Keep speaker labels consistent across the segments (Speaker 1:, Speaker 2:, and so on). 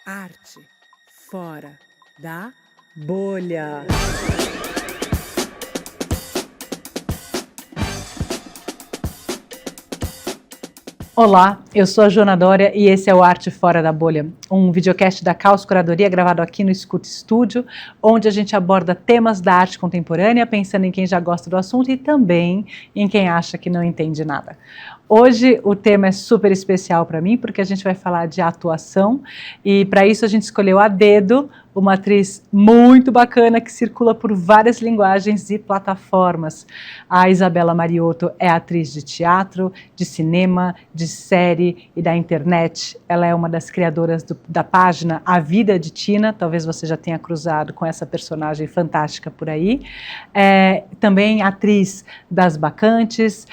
Speaker 1: Arte fora da bolha.
Speaker 2: Olá, eu sou a Joana Dória e esse é o Arte Fora da Bolha, um videocast da Caos Curadoria gravado aqui no Escuta Estúdio, onde a gente aborda temas da arte contemporânea, pensando em quem já gosta do assunto e também em quem acha que não entende nada. Hoje o tema é super especial para mim, porque a gente vai falar de atuação e para isso a gente escolheu a dedo uma atriz muito bacana que circula por várias linguagens e plataformas. A Isabela Mariotto é atriz de teatro, de cinema, de série e da internet. Ela é uma das criadoras da página A Vida de Tina, talvez você já tenha cruzado com essa personagem fantástica por aí. Também atriz das Bacantes,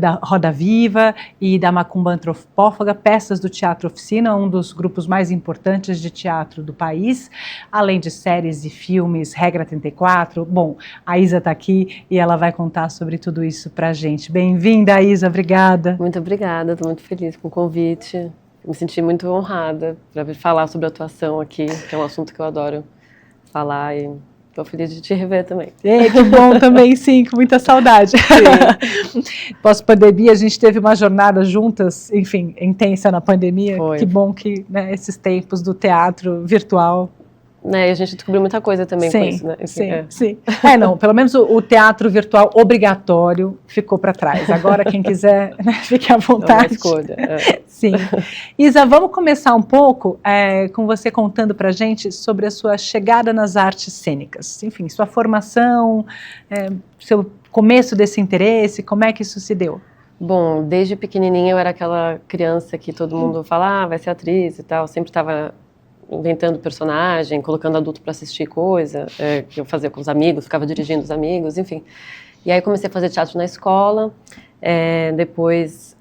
Speaker 2: da Roda Viva e da Macumba Antropófaga, peças do Teatro Oficina, um dos grupos mais importantes de teatro do país, além de séries e filmes, Regra 34. Bom, a Isa está aqui e ela vai contar sobre tudo isso para a gente. Bem-vinda, Isa, obrigada.
Speaker 3: Muito obrigada, estou muito feliz com o convite. Me senti muito honrada para vir falar sobre atuação aqui, que é um assunto que eu adoro falar e estou feliz de te rever também.
Speaker 2: Que bom também, sim, com muita saudade. Pós-pandemia, a gente teve uma jornada juntas, enfim, intensa na pandemia.
Speaker 3: Foi.
Speaker 2: Que bom que, né, esses tempos do teatro virtual.
Speaker 3: Né, e a gente descobriu muita coisa também com isso, né? Enfim,
Speaker 2: sim. Não, pelo menos o teatro virtual obrigatório ficou para trás. Agora, quem quiser, né, fique à vontade.
Speaker 3: É uma escolha.
Speaker 2: Sim. Isa, vamos começar um pouco com você contando para a gente sobre a sua chegada nas artes cênicas. Enfim, sua formação, seu começo desse interesse, como é que isso se deu?
Speaker 3: Bom, desde pequenininha eu era aquela criança que todo mundo fala, vai ser atriz e tal, sempre estava inventando personagem, colocando adulto para assistir coisa, que eu fazia com os amigos, ficava dirigindo os amigos, enfim. E aí comecei a fazer teatro na escola, depois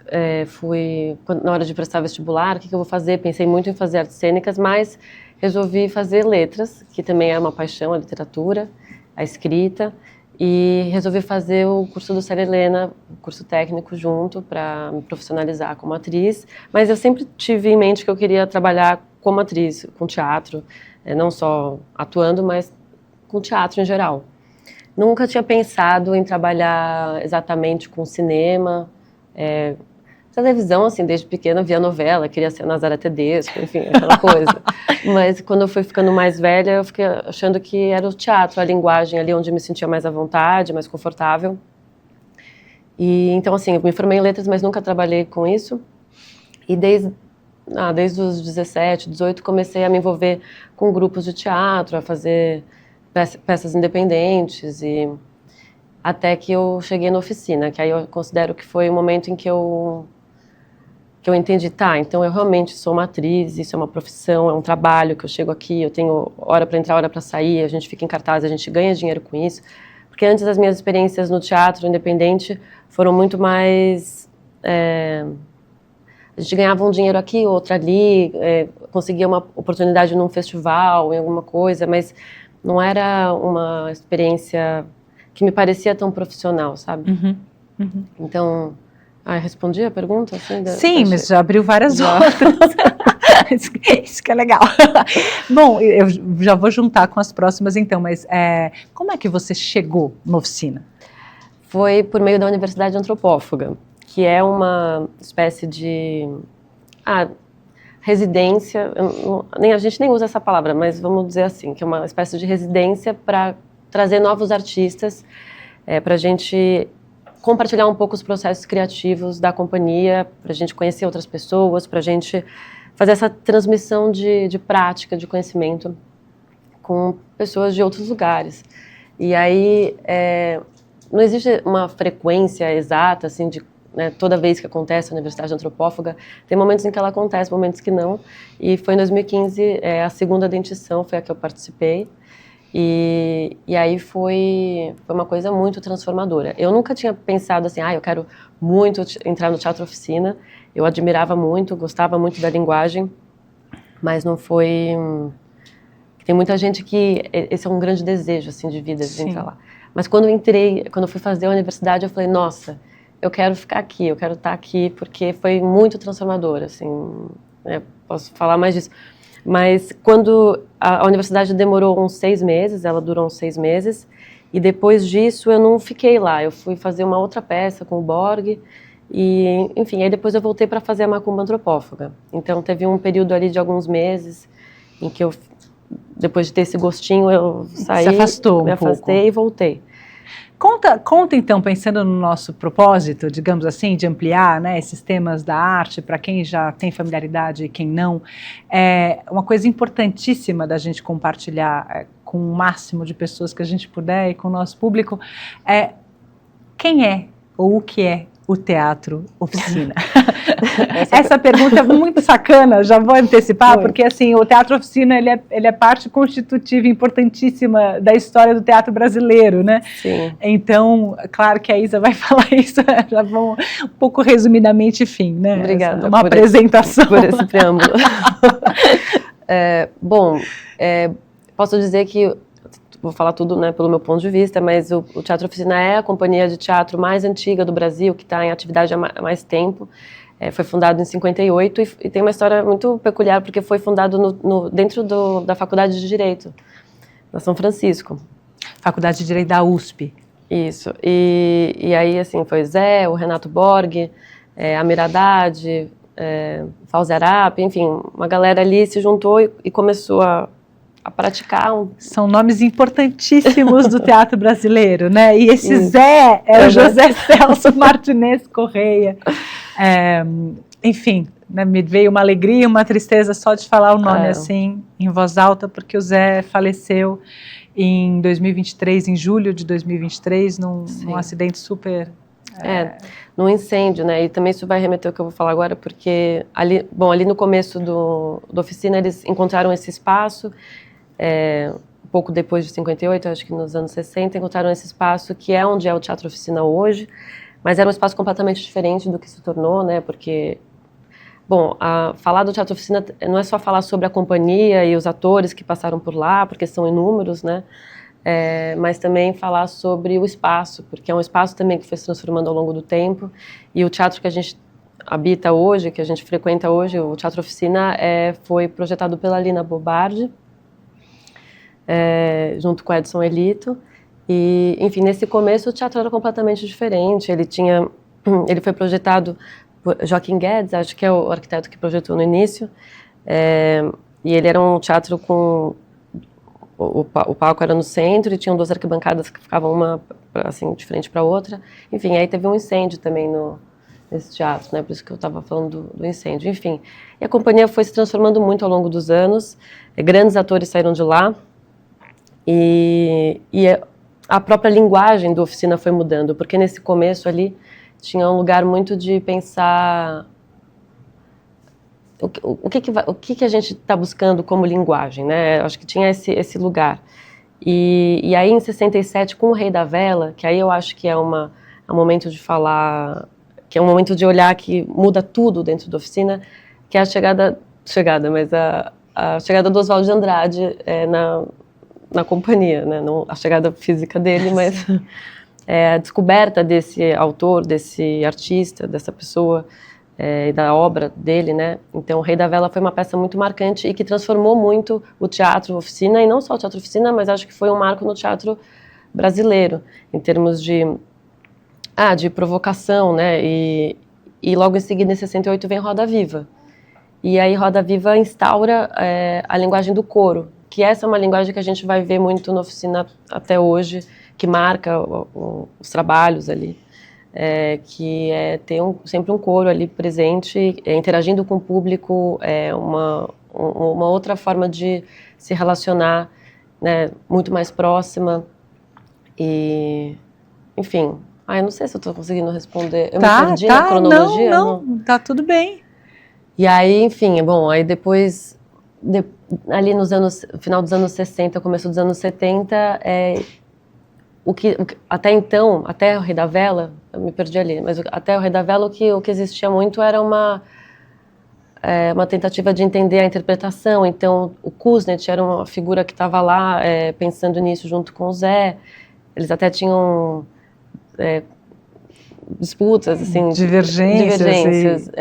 Speaker 3: na hora de prestar vestibular, o que eu vou fazer? Pensei muito em fazer artes cênicas, mas resolvi fazer letras, que também é uma paixão, a literatura, a escrita, e resolvi fazer o curso do Célia Helena, o curso técnico junto, para me profissionalizar como atriz, mas eu sempre tive em mente que eu queria trabalhar como atriz, com teatro, não só atuando, mas com teatro em geral. Nunca tinha pensado em trabalhar exatamente com cinema, televisão, assim, desde pequena via novela, queria ser Nazaré Tedesco, enfim, aquela coisa. Mas quando eu fui ficando mais velha, eu fiquei achando que era o teatro, a linguagem ali onde eu me sentia mais à vontade, mais confortável. E então, assim, eu me formei em letras, mas nunca trabalhei com isso. E desde os 17, 18, comecei a me envolver com grupos de teatro, a fazer peças independentes, e até que eu cheguei na oficina, que aí eu considero que foi o momento em que eu entendi, então eu realmente sou uma atriz, isso é uma profissão, é um trabalho, que eu chego aqui, eu tenho hora para entrar, hora para sair, a gente fica em cartaz, a gente ganha dinheiro com isso, porque antes as minhas experiências no teatro independente foram muito mais... a gente ganhava um dinheiro aqui, outro ali, conseguia uma oportunidade num festival, em alguma coisa, mas não era uma experiência que me parecia tão profissional, sabe?
Speaker 2: Uhum.
Speaker 3: Então, respondi a pergunta? Assim,
Speaker 2: sim, mas já abriu várias outras. Isso que é legal. Bom, eu já vou juntar com as próximas então, mas como é que você chegou na oficina?
Speaker 3: Foi por meio da Universidade Antropófaga, que é uma espécie de residência, a gente nem usa essa palavra, mas vamos dizer assim, que é uma espécie de residência para trazer novos artistas, para a gente compartilhar um pouco os processos criativos da companhia, para a gente conhecer outras pessoas, para a gente fazer essa transmissão de prática, de conhecimento com pessoas de outros lugares. E aí, não existe uma frequência exata, assim, toda vez que acontece a Universidade Antropófaga, tem momentos em que ela acontece, momentos que não. E foi em 2015, a segunda dentição foi a que eu participei. E aí foi uma coisa muito transformadora. Eu nunca tinha pensado assim, eu quero muito entrar no Teatro Oficina. Eu admirava muito, gostava muito da linguagem, mas não foi... Tem muita gente que esse é um grande desejo assim, de vida, de entrar lá. Mas quando eu fui fazer a universidade, eu falei, nossa, eu quero ficar aqui, eu quero estar aqui, porque foi muito transformador, assim, posso falar mais disso. Mas quando a universidade demorou uns 6 meses, ela durou uns 6 meses, e depois disso eu não fiquei lá, eu fui fazer uma outra peça com o Borg, e enfim, aí depois eu voltei para fazer a Macumba Antropófaga. Então teve um período ali de alguns meses em que eu, depois de ter esse gostinho, eu saí,
Speaker 2: Se afastou
Speaker 3: me
Speaker 2: um
Speaker 3: afastei
Speaker 2: pouco.
Speaker 3: e voltei.
Speaker 2: Conta então, pensando no nosso propósito, digamos assim, de ampliar, né, esses temas da arte para quem já tem familiaridade e quem não, uma coisa importantíssima da gente compartilhar com o máximo de pessoas que a gente puder e com o nosso público é quem é ou o que é o Teatro Oficina. Essa pergunta é muito sacana, já vou antecipar, porque assim, o Teatro Oficina ele é parte constitutiva importantíssima da história do teatro brasileiro, né?
Speaker 3: Sim.
Speaker 2: Então, claro que a Isa vai falar isso, já vamos um pouco resumidamente, enfim, né?
Speaker 3: Obrigada.
Speaker 2: Uma apresentação.
Speaker 3: Por esse preâmbulo. Posso dizer que vou falar tudo, né, pelo meu ponto de vista, mas o Teatro Oficina é a companhia de teatro mais antiga do Brasil, que está em atividade há mais tempo. Foi fundado em 58 e tem uma história muito peculiar, porque foi fundado dentro da Faculdade de Direito, na São Francisco.
Speaker 2: Faculdade de Direito da USP.
Speaker 3: Isso. E aí, assim, foi Zé, o Renato Borg, a Miradade, Fauzi Arap, enfim, uma galera ali se juntou e começou a praticar.
Speaker 2: São nomes importantíssimos do teatro brasileiro, né? E esse Zé é o José Celso Martinez Correia. Enfim, né, me veio uma alegria e uma tristeza só de falar o nome assim, em voz alta, porque o Zé faleceu em 2023, em julho de 2023, num acidente super...
Speaker 3: num incêndio, né? E também isso vai remeter ao que eu vou falar agora, porque ali no começo da oficina eles encontraram esse espaço, um pouco depois de 58, acho que nos anos 60, encontraram esse espaço que é onde é o Teatro Oficina hoje, mas era um espaço completamente diferente do que se tornou, né? Porque, falar do Teatro Oficina não é só falar sobre a companhia e os atores que passaram por lá, porque são inúmeros, né? Mas também falar sobre o espaço, porque é um espaço também que foi se transformando ao longo do tempo, e o teatro que a gente habita hoje, que a gente frequenta hoje, o Teatro Oficina, foi projetado pela Lina Bobardi, junto com Edson Elito, e, enfim, nesse começo o teatro era completamente diferente, ele foi projetado por Joaquim Guedes, acho que é o arquiteto que projetou no início, e ele era um teatro com... O palco era no centro e tinham 2 arquibancadas que ficavam uma assim, de frente para a outra. Enfim, aí teve um incêndio também nesse teatro, né? Por isso que eu estava falando do incêndio. Enfim, e a companhia foi se transformando muito ao longo dos anos. Grandes atores saíram de lá e a própria linguagem da oficina foi mudando, porque nesse começo ali tinha um lugar muito de pensar... O que a gente está buscando como linguagem, né? Acho que tinha esse lugar. E aí, em 67, com o Rei da Vela, que aí eu acho que é um momento de falar, que é um momento de olhar que muda tudo dentro da oficina, que é a chegada do Oswald de Andrade na companhia, né? Não a chegada física dele, mas a descoberta desse autor, desse artista, dessa pessoa, e da obra dele, né? Então, o Rei da Vela foi uma peça muito marcante e que transformou muito o Teatro Oficina, e não só o Teatro Oficina, mas acho que foi um marco no teatro brasileiro, em termos de provocação, né? E logo em seguida, em 68, vem Roda Viva. E aí, Roda Viva instaura a linguagem do coro, que essa é uma linguagem que a gente vai ver muito na oficina até hoje, que marca os trabalhos ali. Que ter sempre um coro ali presente, interagindo com o público, uma outra forma de se relacionar, né, muito mais próxima. E, enfim, eu não sei se eu estou conseguindo responder. Eu me perdi na cronologia?
Speaker 2: Não, tá tudo bem.
Speaker 3: E aí, enfim, aí depois, ali no final dos anos 60, começo dos anos 70, até então, até o Rei da Vela, eu me perdi ali, mas até o Rei da Vela o que existia muito era uma tentativa de entender a interpretação. Então, o Kuznets era uma figura que estava lá pensando nisso junto com o Zé. Eles até tinham disputas, assim,
Speaker 2: divergências.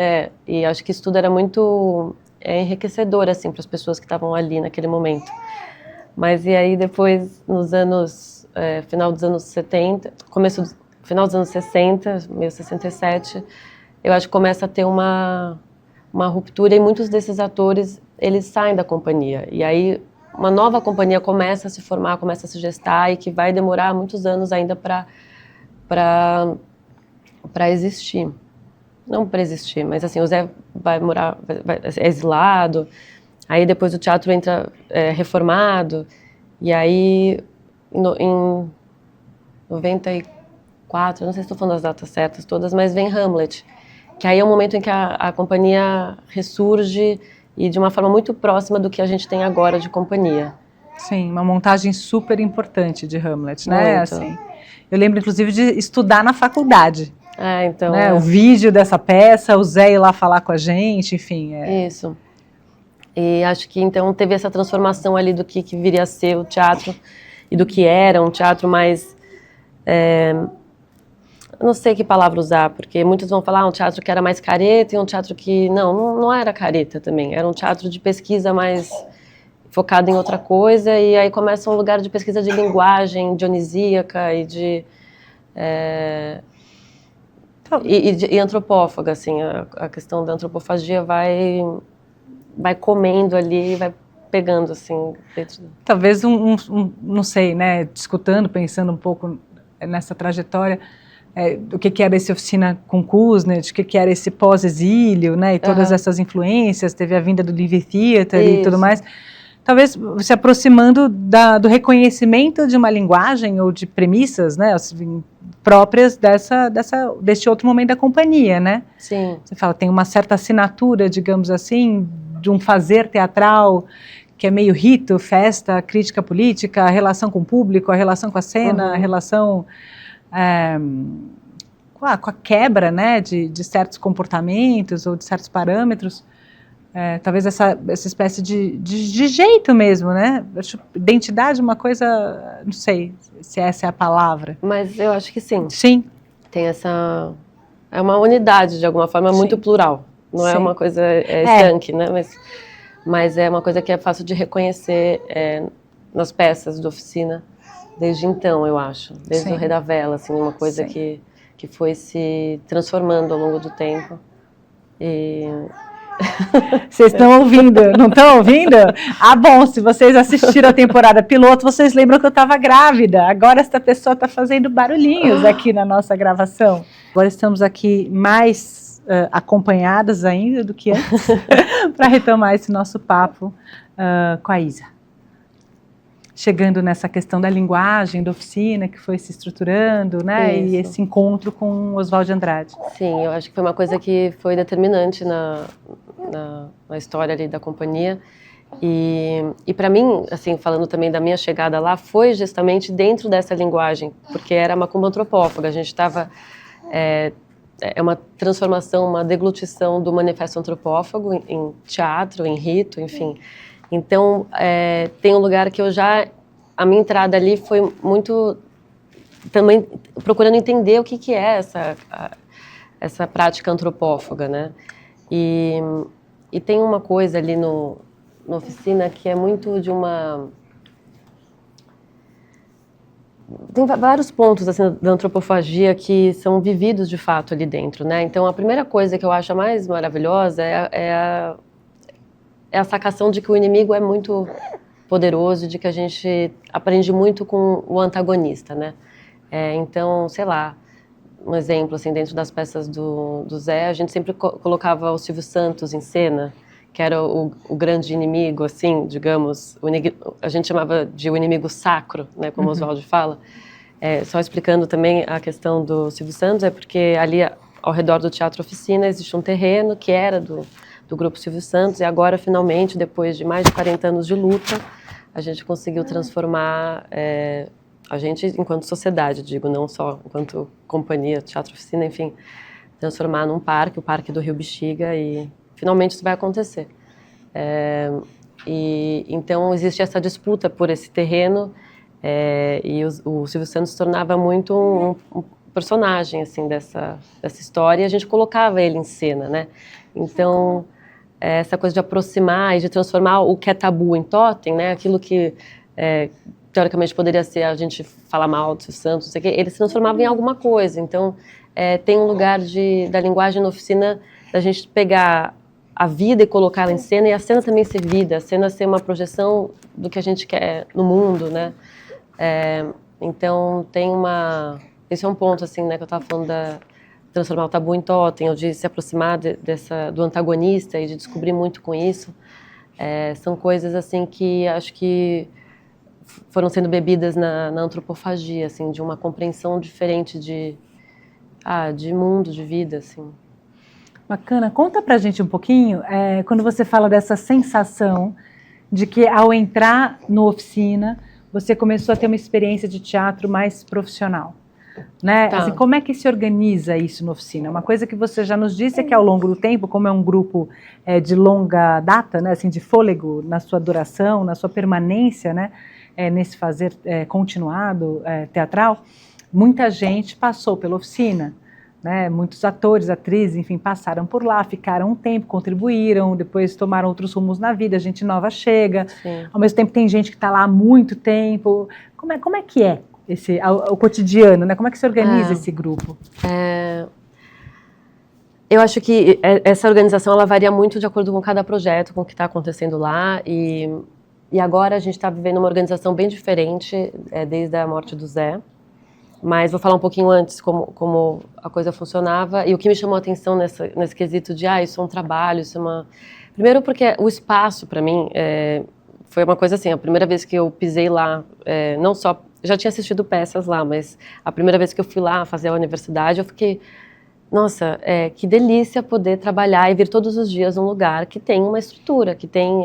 Speaker 3: E acho que isso tudo era muito enriquecedor, assim, para as pessoas que estavam ali naquele momento. Mas e aí depois, nos anos, final dos anos 70, final dos anos 60, meio 67, eu acho que começa a ter uma ruptura e muitos desses atores, eles saem da companhia. E aí uma nova companhia começa a se formar, começa a se gestar e que vai demorar muitos anos ainda para existir. Não para existir, mas assim, o Zé vai morar, é exilado, aí depois o teatro entra reformado, e aí em 94, não sei se estou falando as datas certas todas, mas vem Hamlet, que aí é um momento em que a companhia ressurge e de uma forma muito próxima do que a gente tem agora de companhia.
Speaker 2: Sim, uma montagem super importante de Hamlet, né?
Speaker 3: Muito.
Speaker 2: Assim, eu lembro, inclusive, de estudar na faculdade.
Speaker 3: Então...
Speaker 2: Né? O vídeo dessa peça, o Zé ir lá falar com a gente, enfim.
Speaker 3: Isso. E acho que, então, teve essa transformação ali do que viria a ser o teatro e do que era um teatro mais... não sei que palavra usar, porque muitos vão falar um teatro que era mais careta e um teatro que... Não era careta também. Era um teatro de pesquisa mais focado em outra coisa, e aí começa um lugar de pesquisa de linguagem dionisíaca e de... E antropófaga, assim, a questão da antropofagia vai comendo ali, vai pegando, assim, dentro.
Speaker 2: Talvez não sei, né, escutando, pensando um pouco nessa trajetória, o que era esse Oficina com Kuznets, o que era esse pós-exílio, né, e todas essas influências, teve a vinda do Livre Theater e tudo mais. Talvez se aproximando do reconhecimento de uma linguagem ou de premissas, né, assim, próprias deste outro momento da companhia, né?
Speaker 3: Sim.
Speaker 2: Você fala, tem uma certa assinatura, digamos assim, de um fazer teatral que é meio rito, festa, crítica política, a relação com o público, a relação com a cena, a relação com a quebra, né, de certos comportamentos ou de certos parâmetros. Talvez essa espécie de jeito mesmo, né? Acho identidade é uma coisa, não sei se essa é a palavra.
Speaker 3: Mas eu acho que sim.
Speaker 2: Sim.
Speaker 3: Tem essa... É uma unidade, de alguma forma, muito plural. Não é uma coisa estanque, né? Mas é uma coisa que é fácil de reconhecer nas peças da Oficina desde então, eu acho. Desde o Rei da Vela, assim, uma coisa que foi se transformando ao longo do tempo. E...
Speaker 2: Vocês estão ouvindo? Não estão ouvindo? Ah, bom, se vocês assistiram a temporada piloto, vocês lembram que eu estava grávida. Agora esta pessoa está fazendo barulhinhos aqui na nossa gravação. Agora estamos aqui mais acompanhadas ainda do que antes para retomar esse nosso papo com a Isa. Chegando nessa questão da linguagem, da oficina, que foi se estruturando, né?
Speaker 3: Isso.
Speaker 2: E esse encontro com Oswald Andrade.
Speaker 3: Sim, eu acho que foi uma coisa que foi determinante na história ali da companhia. E para mim, assim, falando também da minha chegada lá, foi justamente dentro dessa linguagem, porque era macumba antropófaga. A gente estava... É uma transformação, uma deglutição do manifesto antropófago em teatro, em rito, enfim... Então, tem um lugar que a minha entrada ali foi muito, também procurando entender o que é essa prática antropófaga, né? E tem uma coisa ali na Oficina que é muito de uma... Tem vários pontos assim, da antropofagia que são vividos de fato ali dentro, né? Então, a primeira coisa que eu acho a mais maravilhosa é a sacação de que o inimigo é muito poderoso, de que a gente aprende muito com o antagonista, né? Então, sei lá, um exemplo, assim, dentro das peças do Zé, a gente sempre colocava o Silvio Santos em cena, que era o grande inimigo, assim, digamos, a gente chamava de o inimigo sacro, né, como o Oswald fala. Só explicando também a questão do Silvio Santos, porque ali ao redor do Teatro Oficina existe um terreno que era do Grupo Silvio Santos, e agora, finalmente, depois de mais de 40 anos de luta, a gente conseguiu transformar, a gente enquanto sociedade, digo, não só enquanto companhia, Teatro Oficina, enfim, transformar num parque, o Parque do Rio Bexiga, e finalmente isso vai acontecer. Então, existe essa disputa por esse terreno, e o Silvio Santos se tornava muito um personagem, assim, dessa história, e a gente colocava ele em cena, né? Então... essa coisa de aproximar e de transformar o que é tabu em totem, né? Aquilo que teoricamente poderia ser a gente falar mal do santo, não sei o quê, ele se transformava em alguma coisa. Então, tem um lugar da linguagem na oficina, da gente pegar a vida e colocá-la em cena, e a cena também ser vida, a cena ser uma projeção do que a gente quer no mundo, né? Então, esse é um ponto, assim, né, que eu estava falando transformar o tabu em totem, ou de se aproximar do antagonista e de descobrir muito com isso. São coisas, assim, que acho que foram sendo bebidas na antropofagia, assim, de uma compreensão diferente de mundo, de vida, assim.
Speaker 2: Bacana. Conta pra gente um pouquinho, quando você fala dessa sensação de que ao entrar no Oficina, você começou a ter uma experiência de teatro mais profissional, né?
Speaker 3: Tá.
Speaker 2: Assim, como é que se organiza isso no Oficina? Uma coisa que você já nos disse é que ao longo do tempo, como é um grupo de longa data, né, assim, de fôlego na sua duração, na sua permanência, né, nesse fazer continuado teatral, muita gente passou pela Oficina, né? Muitos atores, atrizes, enfim, passaram por lá, ficaram um tempo, contribuíram, depois tomaram outros rumos na vida, gente nova chega.
Speaker 3: Sim.
Speaker 2: Ao mesmo tempo tem gente que está lá há muito tempo. Como é que é o cotidiano, né? Como é que se organiza esse grupo?
Speaker 3: Eu acho que essa organização ela varia muito de acordo com cada projeto, com o que está acontecendo lá, e agora a gente está vivendo uma organização bem diferente desde a morte do Zé. Mas vou falar um pouquinho antes como a coisa funcionava. E o que me chamou a atenção nesse quesito de, isso é um trabalho, isso é uma... Primeiro porque o espaço, para mim, foi uma coisa assim, a primeira vez que eu pisei lá, não só... Já tinha assistido peças lá, mas a primeira vez que eu fui lá fazer a universidade, eu fiquei... Nossa, que delícia poder trabalhar e vir todos os dias num lugar que tem uma estrutura, que tem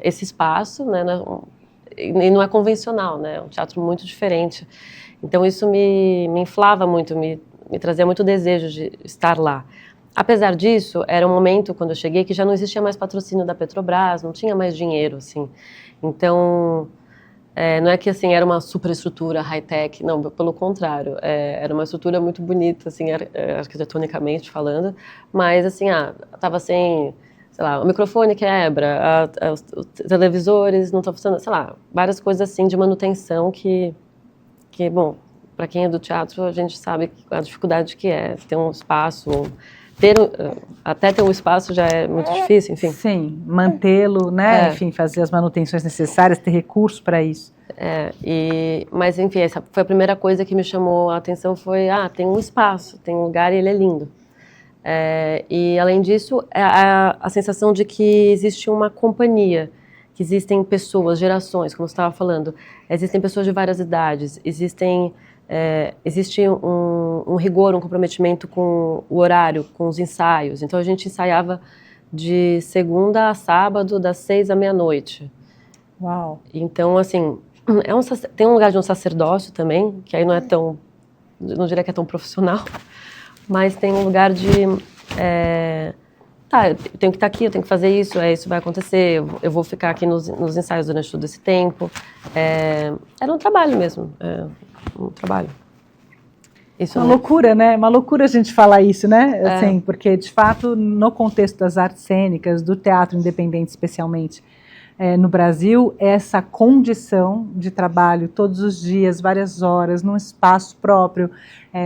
Speaker 3: esse espaço, né? E não é convencional, né? É um teatro muito diferente. Então isso me inflava muito, me trazia muito desejo de estar lá. Apesar disso, era um momento, quando eu cheguei, que já não existia mais patrocínio da Petrobras, não tinha mais dinheiro, assim. Então, não é que, assim, era uma superestrutura high-tech, não, pelo contrário. Era uma estrutura muito bonita, assim, arquitetonicamente falando, mas, assim, estava sem... Sei lá, o microfone quebra, os televisores não estão funcionando, sei lá, várias coisas assim de manutenção que bom, para quem é do teatro, a gente sabe a dificuldade que é ter um espaço, até ter um espaço já é muito difícil, enfim.
Speaker 2: Sim, mantê-lo, né, enfim, fazer as manutenções necessárias, ter recursos para isso.
Speaker 3: Mas, enfim, essa foi a primeira coisa que me chamou a atenção, foi, tem um espaço, tem um lugar e ele é lindo. E, além disso, a sensação de que existe uma companhia, que existem pessoas, gerações, como você estava falando, existem pessoas de várias idades, existe um rigor, um comprometimento com o horário, com os ensaios. Então a gente ensaiava de segunda a sábado, das 6 à meia-noite.
Speaker 2: Uau!
Speaker 3: Então, assim, tem um lugar de um sacerdócio também, que aí não não diria que é tão profissional, mas tem um lugar de... eu tenho que estar aqui, eu tenho que fazer isso, isso vai acontecer, eu vou ficar aqui nos ensaios durante todo esse tempo. Era um trabalho mesmo, um trabalho. Isso
Speaker 2: uma loucura, né? Uma loucura a gente falar isso, né? Assim, porque, de fato, no contexto das artes cênicas, do teatro independente especialmente, no Brasil, essa condição de trabalho todos os dias, várias horas, num espaço próprio,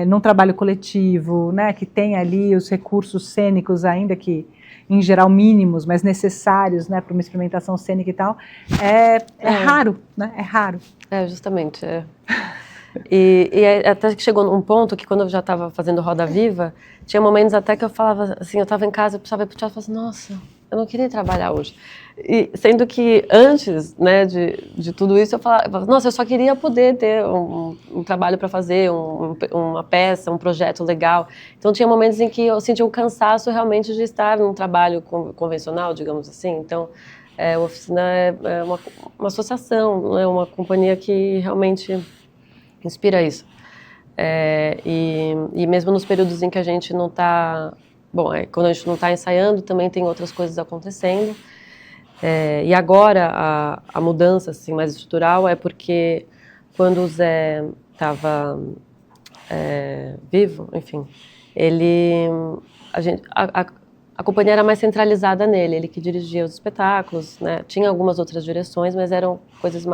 Speaker 2: num trabalho coletivo, né, que tem ali os recursos cênicos, ainda que, em geral, mínimos, mas necessários, né, para uma experimentação cênica e tal, é raro, né? É raro.
Speaker 3: Justamente. E até que chegou num ponto que, quando eu já estava fazendo Roda Viva, tinha momentos até que eu falava assim, eu estava em casa, eu precisava ir para o teatro e falava assim, nossa, eu não queria trabalhar hoje. E, sendo que antes, né, de tudo isso, eu falava, nossa, eu só queria poder ter um trabalho para fazer, uma peça, um projeto legal. Então tinha momentos em que eu sentia um cansaço realmente de estar num trabalho convencional, digamos assim. Então, a Oficina é uma associação, é uma companhia que realmente inspira isso. E mesmo nos períodos em que a gente não está... Bom, quando a gente não está ensaiando, também tem outras coisas acontecendo. E agora, a mudança assim, mais estrutural é porque, quando o Zé estava vivo, enfim, a companhia era mais centralizada nele, ele que dirigia os espetáculos, né? Tinha algumas outras direções, mas eram coisas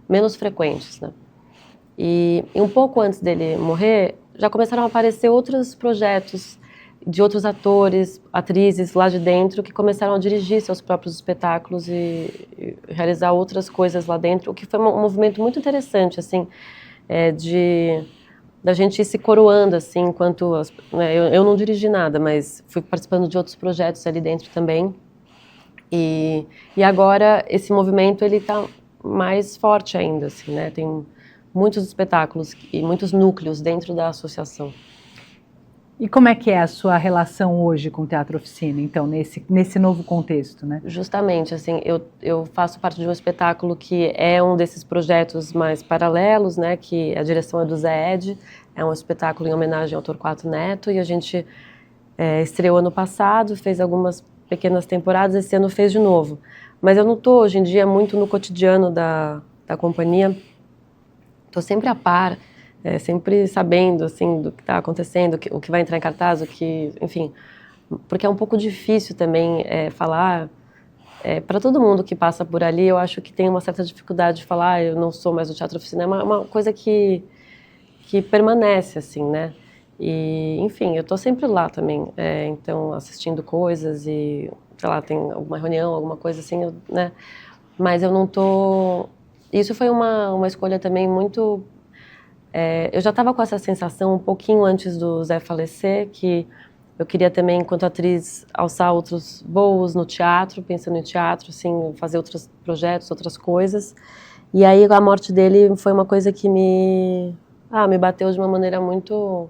Speaker 3: menos frequentes, né? E um pouco antes dele morrer, já começaram a aparecer outros projetos de outros atores, atrizes lá de dentro que começaram a dirigir seus próprios espetáculos e realizar outras coisas lá dentro, o que foi um movimento muito interessante, assim, da gente ir se coroando, assim, enquanto... Né, eu não dirigi nada, mas fui participando de outros projetos ali dentro também. E agora esse movimento, ele está mais forte ainda, assim, né? Tem muitos espetáculos e muitos núcleos dentro da associação.
Speaker 2: E como é que é a sua relação hoje com o Teatro Oficina, então, nesse novo contexto, né?
Speaker 3: Justamente, assim, eu faço parte de um espetáculo que é um desses projetos mais paralelos, né, que a direção é do Zé Ed, é um espetáculo em homenagem ao Torquato Neto, e a gente estreou ano passado, fez algumas pequenas temporadas, esse ano fez de novo. Mas eu não estou, hoje em dia, muito no cotidiano da companhia, estou sempre a par, sempre sabendo, assim, do que está acontecendo, o que vai entrar em cartaz, enfim, porque é um pouco difícil também falar, para todo mundo que passa por ali, eu acho que tem uma certa dificuldade de falar, eu não sou mais do Teatro Oficina, é uma coisa que permanece, assim, né? E, enfim, eu estou sempre lá também, então, assistindo coisas e, sei lá, tem alguma reunião, alguma coisa assim, né? Mas eu não estou... Isso foi uma escolha também muito... eu já estava com essa sensação um pouquinho antes do Zé falecer, que eu queria também, enquanto atriz, alçar outros voos no teatro, pensando em teatro, assim, fazer outros projetos, outras coisas. E aí a morte dele foi uma coisa que me bateu de uma maneira muito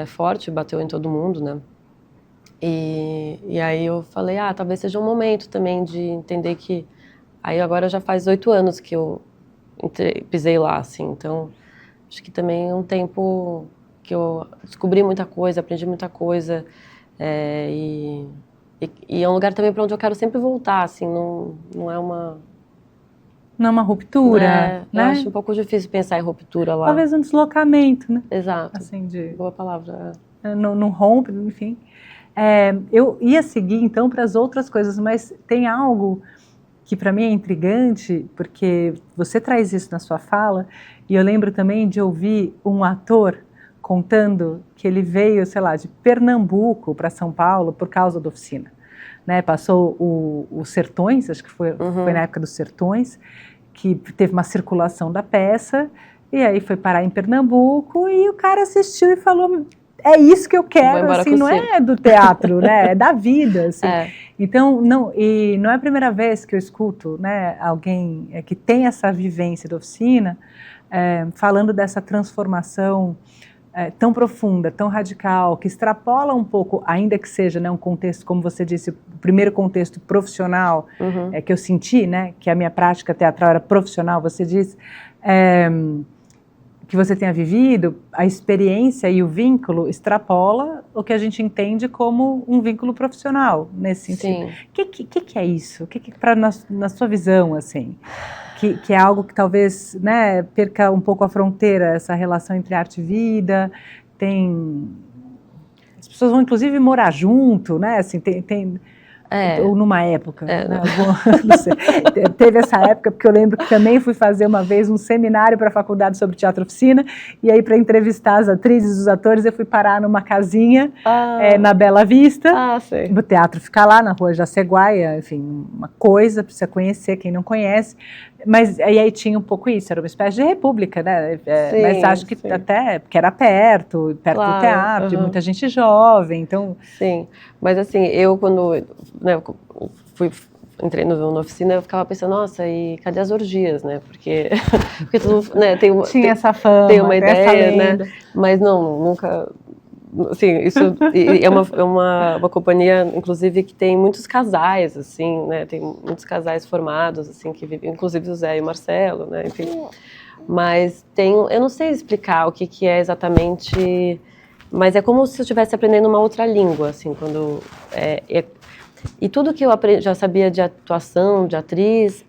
Speaker 3: forte, bateu em todo mundo, né? E aí eu falei, talvez seja um momento também de entender que... Aí agora já faz 8 anos que eu pisei lá, assim, então acho que também é um tempo que eu descobri muita coisa, aprendi muita coisa, e é um lugar também para onde eu quero sempre voltar, assim, não é uma...
Speaker 2: Não é uma ruptura, né?
Speaker 3: Eu acho um pouco difícil pensar em ruptura lá.
Speaker 2: Talvez um deslocamento, né?
Speaker 3: Exato.
Speaker 2: Assim,
Speaker 3: Boa palavra.
Speaker 2: Não rompe, enfim. Eu ia seguir, então, para as outras coisas, mas tem algo que para mim é intrigante, porque você traz isso na sua fala, e eu lembro também de ouvir um ator contando que ele veio, sei lá, de Pernambuco para São Paulo por causa da Oficina. Né, passou os Sertões, acho que foi na época dos Sertões, que teve uma circulação da peça, e aí foi parar em Pernambuco, e o cara assistiu e falou, é isso que eu quero, assim, não é do teatro, né, é da vida, assim. Então, não é a primeira vez que eu escuto, né, alguém que tem essa vivência da Oficina, falando dessa transformação tão profunda, tão radical, que extrapola um pouco, ainda que seja, né, um contexto, como você disse, o primeiro contexto profissional que eu senti, né, que a minha prática teatral era profissional, você diz, que você tenha vivido, a experiência e o vínculo extrapola o que a gente entende como um vínculo profissional, nesse sentido. O que é isso? Na sua visão, assim, que é algo que talvez, né, perca um pouco a fronteira, essa relação entre arte e vida, as pessoas vão inclusive morar junto, né, assim, ou numa época, né? Não sei. Teve essa época, porque eu lembro que também fui fazer uma vez um seminário para a faculdade sobre Teatro Oficina, e aí para entrevistar as atrizes e os atores eu fui parar numa casinha na Bela Vista,
Speaker 3: sei.
Speaker 2: O teatro fica lá na Rua Jaceguaia, enfim, uma coisa, precisa conhecer quem não conhece, mas aí tinha um pouco isso, era uma espécie de república, né? Mas acho que até, porque era perto do teatro, e muita gente jovem, então...
Speaker 3: Sim, mas assim, eu quando entrei na oficina, eu ficava pensando, nossa, e cadê as orgias, né? Porque tudo, né,
Speaker 2: tinha essa fama,
Speaker 3: tem uma ideia, né? Mas não, nunca... Assim, isso é uma companhia, inclusive, que tem muitos casais, assim, né? Tem muitos casais formados, assim, que vivem, inclusive o Zé e o Marcelo, né? Enfim, mas eu não sei explicar o que é exatamente, mas é como se eu estivesse aprendendo uma outra língua, assim, quando... E tudo que eu já sabia de atuação, de atriz,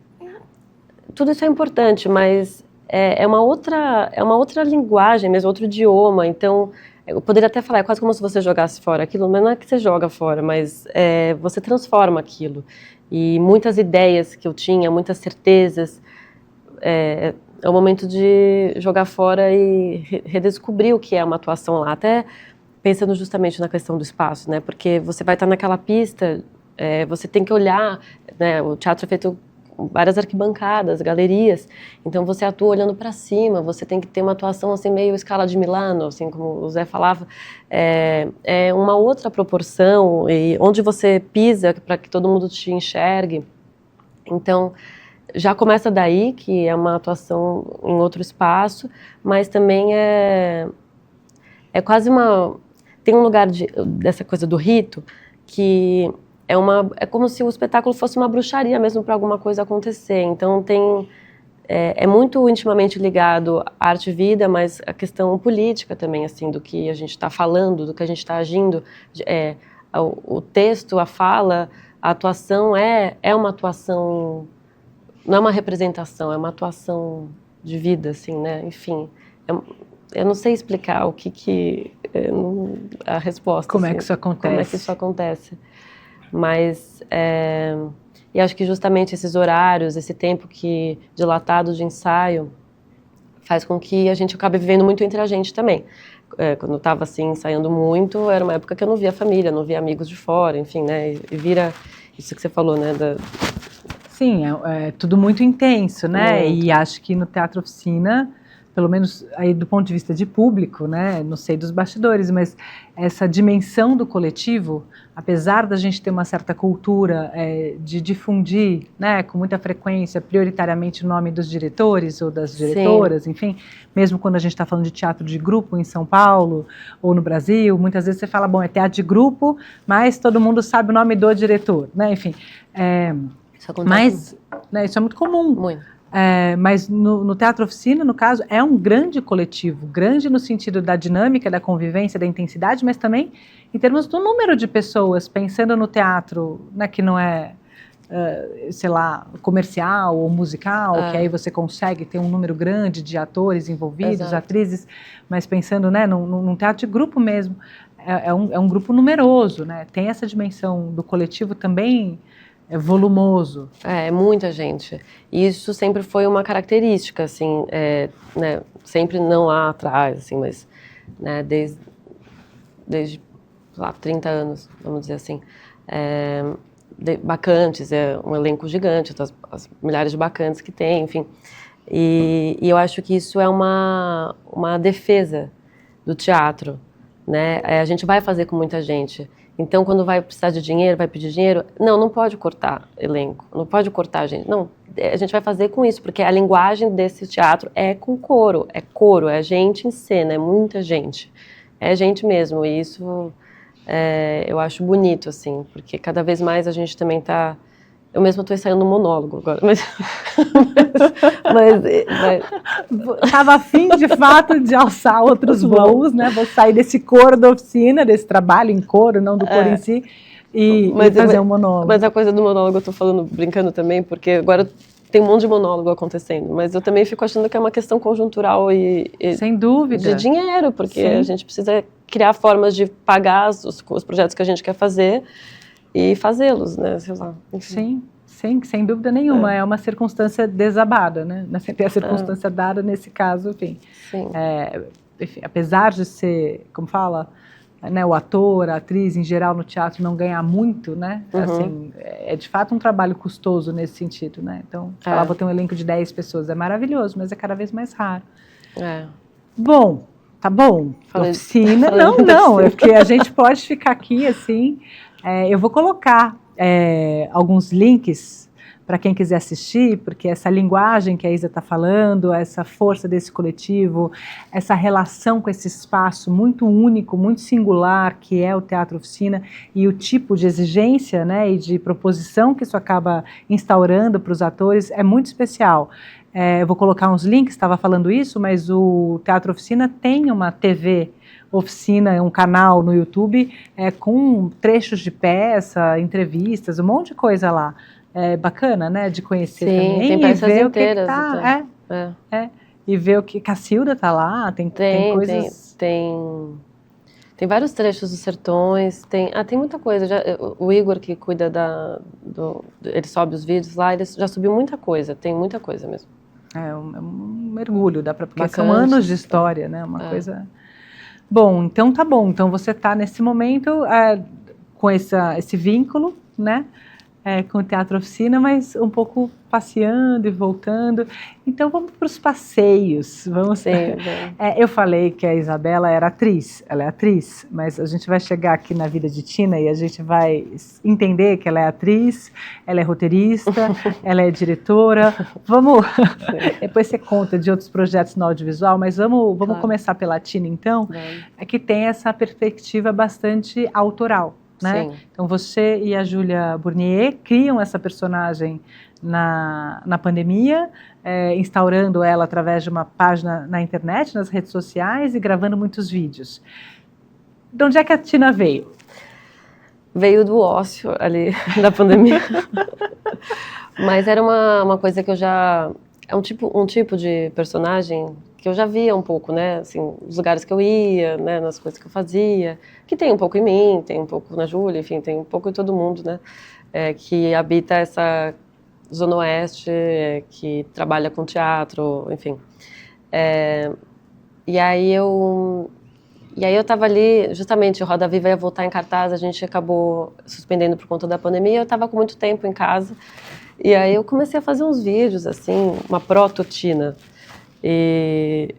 Speaker 3: tudo isso é importante, mas é uma outra linguagem mesmo, outro idioma, então... Eu poderia até falar, é quase como se você jogasse fora aquilo, mas não é que você joga fora, mas você transforma aquilo. E muitas ideias que eu tinha, muitas certezas, é o momento de jogar fora e redescobrir o que é uma atuação lá. Até pensando justamente na questão do espaço, né? Porque você vai estar naquela pista, você tem que olhar, né? O teatro é feito com várias arquibancadas, galerias, então você atua olhando para cima, você tem que ter uma atuação assim meio escala de Milano, assim como o Zé falava, é uma outra proporção, e onde você pisa para que todo mundo te enxergue. Então, já começa daí, que é uma atuação em outro espaço, mas também é quase uma... Tem um lugar dessa coisa do rito, que é como se o espetáculo fosse uma bruxaria mesmo para alguma coisa acontecer. Então, é muito intimamente ligado à arte e vida, mas a questão política também, assim, do que a gente está falando, do que a gente está agindo. O texto, a fala, a atuação é uma atuação... Não é uma representação, é uma atuação de vida, assim, né? Enfim, eu não sei explicar a resposta.
Speaker 2: Como
Speaker 3: assim,
Speaker 2: é que isso acontece?
Speaker 3: Como é que isso acontece. Mas, e acho que justamente esses horários, esse tempo dilatado de ensaio, faz com que a gente acabe vivendo muito entre a gente também. Quando eu estava assim, ensaiando muito, era uma época que eu não via família, não via amigos de fora, enfim, né? E vira isso que você falou, né?
Speaker 2: Sim, é tudo muito intenso, né?
Speaker 3: Muito.
Speaker 2: E acho que no Teatro Oficina, pelo menos aí do ponto de vista de público, né? Não sei dos bastidores, mas essa dimensão do coletivo, apesar da gente ter uma certa cultura de difundir, né, com muita frequência, prioritariamente o nome dos diretores ou das diretoras, enfim, mesmo quando a gente está falando de teatro de grupo em São Paulo ou no Brasil, muitas vezes você fala, bom, é teatro de grupo, mas todo mundo sabe o nome do diretor, né? Enfim, mas né, isso é muito comum.
Speaker 3: Muito.
Speaker 2: Mas no Teatro Oficina, no caso, é um grande coletivo, grande no sentido da dinâmica, da convivência, da intensidade, mas também em termos do número de pessoas, pensando no teatro, né, que não é, sei lá, comercial ou musical, que aí você consegue ter um número grande de atores envolvidos,
Speaker 3: Exato.
Speaker 2: atrizes, mas pensando, né, num teatro de grupo mesmo, é um grupo numeroso, né, tem essa dimensão do coletivo também. É volumoso.
Speaker 3: É muita gente. E isso sempre foi uma característica, assim, né, sempre não lá atrás, assim, mas né, desde lá, 30 anos, vamos dizer assim. Bacantes, é um elenco gigante, as milhares de bacantes que tem, enfim. E eu acho que isso é uma defesa do teatro, né? A gente vai fazer com muita gente. Então, quando vai precisar de dinheiro, vai pedir dinheiro, não pode cortar elenco, não pode cortar gente. Não, a gente vai fazer com isso, porque a linguagem desse teatro é com coro, é gente em cena, é muita gente. É gente mesmo, e isso eu acho bonito, assim, porque cada vez mais a gente também está... Eu mesma estou ensaiando um monólogo agora, mas
Speaker 2: Estava afim, de fato, de alçar outros voos, né? Vou sair desse coro da oficina, desse trabalho em coro, não do coro em si, e fazer um monólogo.
Speaker 3: Mas a coisa do monólogo eu estou falando, brincando também, porque agora tem um monte de monólogo acontecendo, mas eu também fico achando que é uma questão conjuntural e
Speaker 2: sem dúvida,
Speaker 3: de dinheiro, porque
Speaker 2: Sim.
Speaker 3: A gente precisa criar formas de pagar os projetos que a gente quer fazer e fazê-los, né? Sei lá.
Speaker 2: Sim, sem dúvida nenhuma. É uma circunstância desabada, né? Tem a circunstância dada nesse caso, enfim.
Speaker 3: Sim.
Speaker 2: Enfim, apesar de ser, como fala, né, o ator, a atriz, em geral, no teatro não ganhar muito, né? Assim, é de fato um trabalho custoso nesse sentido, né? Então, falar, vou ter um elenco de 10 pessoas é maravilhoso, mas é cada vez mais raro. Bom, tá bom. Oficina, não, é porque a gente pode ficar aqui, assim, eu vou colocar alguns links para quem quiser assistir, porque essa linguagem que a Isa está falando, essa força desse coletivo, essa relação com esse espaço muito único, muito singular, que é o Teatro Oficina, e o tipo de exigência, né, e de proposição que isso acaba instaurando para os atores, é muito especial. Eu vou colocar uns links, estava falando isso, mas o Teatro Oficina tem uma TV Oficina, um canal no YouTube com trechos de peça, entrevistas, um monte de coisa lá. É bacana, né, de conhecer também.
Speaker 3: Tem peças
Speaker 2: e ver
Speaker 3: inteiras.
Speaker 2: O que tá, e ver o que Cacilda tá lá, tem coisas...
Speaker 3: Tem Tem vários trechos dos Sertões, tem muita coisa. O Igor, que cuida ele sobe os vídeos lá, ele já subiu muita coisa, tem muita coisa mesmo.
Speaker 2: É um mergulho, porque
Speaker 3: Bacante.
Speaker 2: são anos de história, né? Uma coisa... Bom, então tá bom. Então você está nesse momento com esse vínculo, né? Com o Teatro Oficina, mas um pouco passeando e voltando. Então vamos para os passeios.
Speaker 3: Sim,
Speaker 2: eu falei que a Isabela era atriz, ela é atriz, mas a gente vai chegar aqui na vida de Tina e a gente vai entender que ela é atriz, ela é roteirista, ela é diretora. Vamos, depois você conta de outros projetos no audiovisual, mas vamos claro. Começar pela Tina então, que tem essa perspectiva bastante autoral. Né? Então você e a Júlia Burnier criam essa personagem na pandemia, instaurando ela através de uma página na internet, nas redes sociais e gravando muitos vídeos. De onde é que a Tina veio?
Speaker 3: Veio do ócio ali da pandemia. Mas era uma coisa que eu já... É um tipo de personagem que eu já via um pouco, né, assim, nos lugares que eu ia, né, nas coisas que eu fazia, que tem um pouco em mim, tem um pouco na Júlia, enfim, tem um pouco em todo mundo, né, que habita essa zona oeste, que trabalha com teatro, enfim. E aí eu estava ali, justamente, o Roda Viva ia voltar em cartaz, a gente acabou suspendendo por conta da pandemia, eu estava com muito tempo em casa, e aí eu comecei a fazer uns vídeos, assim, uma proto-Tina, e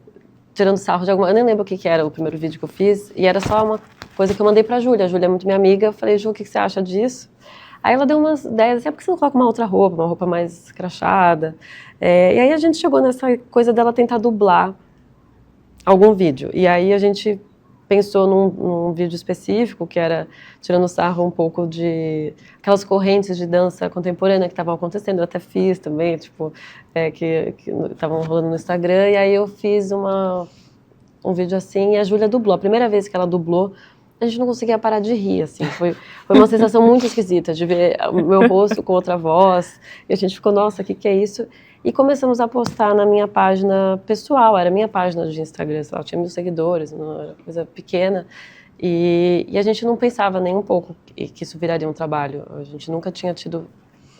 Speaker 3: tirando sarro de alguma... Eu nem lembro o que era o primeiro vídeo que eu fiz, e era só uma coisa que eu mandei pra Júlia. A Júlia é muito minha amiga, eu falei, Ju, o que você acha disso? Aí ela deu umas ideias, assim, por que você não coloca uma outra roupa, uma roupa mais crachada? E aí a gente chegou nessa coisa dela tentar dublar algum vídeo, e aí a gente pensou num vídeo específico, que era tirando sarro um pouco de aquelas correntes de dança contemporânea que estavam acontecendo, eu até fiz também, tipo, que estavam rolando no Instagram, e aí eu fiz um vídeo assim, e a Júlia dublou. A primeira vez que ela dublou, a gente não conseguia parar de rir, assim, foi uma sensação muito esquisita, de ver o meu rosto com outra voz, e a gente ficou, nossa, o que é isso? E começamos a postar na minha página pessoal, era minha página de Instagram, sei lá, tinha 1000 seguidores, não era coisa pequena. E a gente não pensava nem um pouco que isso viraria um trabalho. A gente nunca tinha tido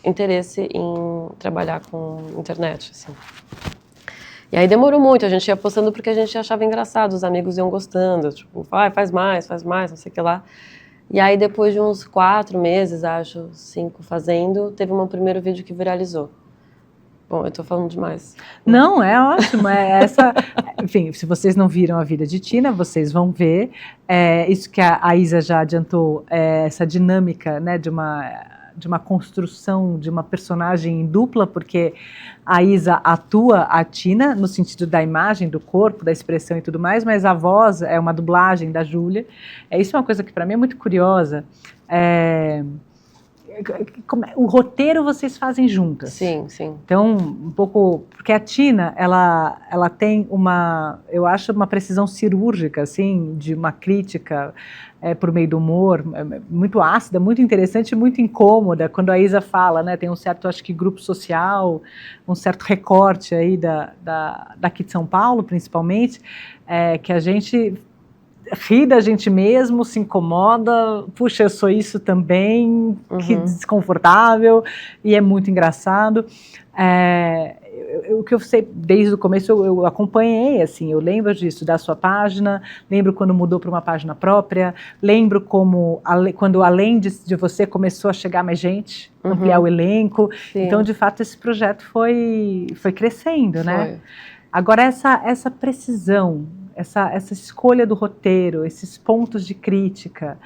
Speaker 3: interesse em trabalhar com internet, assim. E aí demorou muito, a gente ia postando porque a gente achava engraçado, os amigos iam gostando, tipo, faz mais, não sei o que lá. E aí depois de uns 4 meses, acho, 5 fazendo, teve um primeiro vídeo que viralizou. Bom, eu tô falando demais.
Speaker 2: Não, é ótimo. Enfim, se vocês não viram a vida de Tina, vocês vão ver. Isso que a Isa já adiantou, essa dinâmica, né, de uma construção de uma personagem em dupla, porque a Isa atua a Tina no sentido da imagem, do corpo, da expressão e tudo mais, mas a voz é uma dublagem da Júlia. Isso é uma coisa que para mim é muito curiosa. O roteiro vocês fazem juntas.
Speaker 3: Sim, sim.
Speaker 2: Então, um pouco... Porque a Tina, ela tem eu acho, uma precisão cirúrgica, assim, de uma crítica por meio do humor, muito ácida, muito interessante e muito incômoda. Quando a Isa fala, né, tem um certo, acho que, grupo social, um certo recorte aí daqui de São Paulo, principalmente, que a gente... ri da gente mesmo, se incomoda, puxa, eu sou isso também, que desconfortável, e é muito engraçado. O que eu sei desde o começo, eu acompanhei, assim, eu lembro disso, da sua página, lembro quando mudou para uma página própria, lembro quando além de você começou a chegar mais gente, ampliar o elenco. Sim. Então, de fato, esse projeto foi crescendo, né? Agora, essa precisão, essa escolha do roteiro, esses pontos de crítica.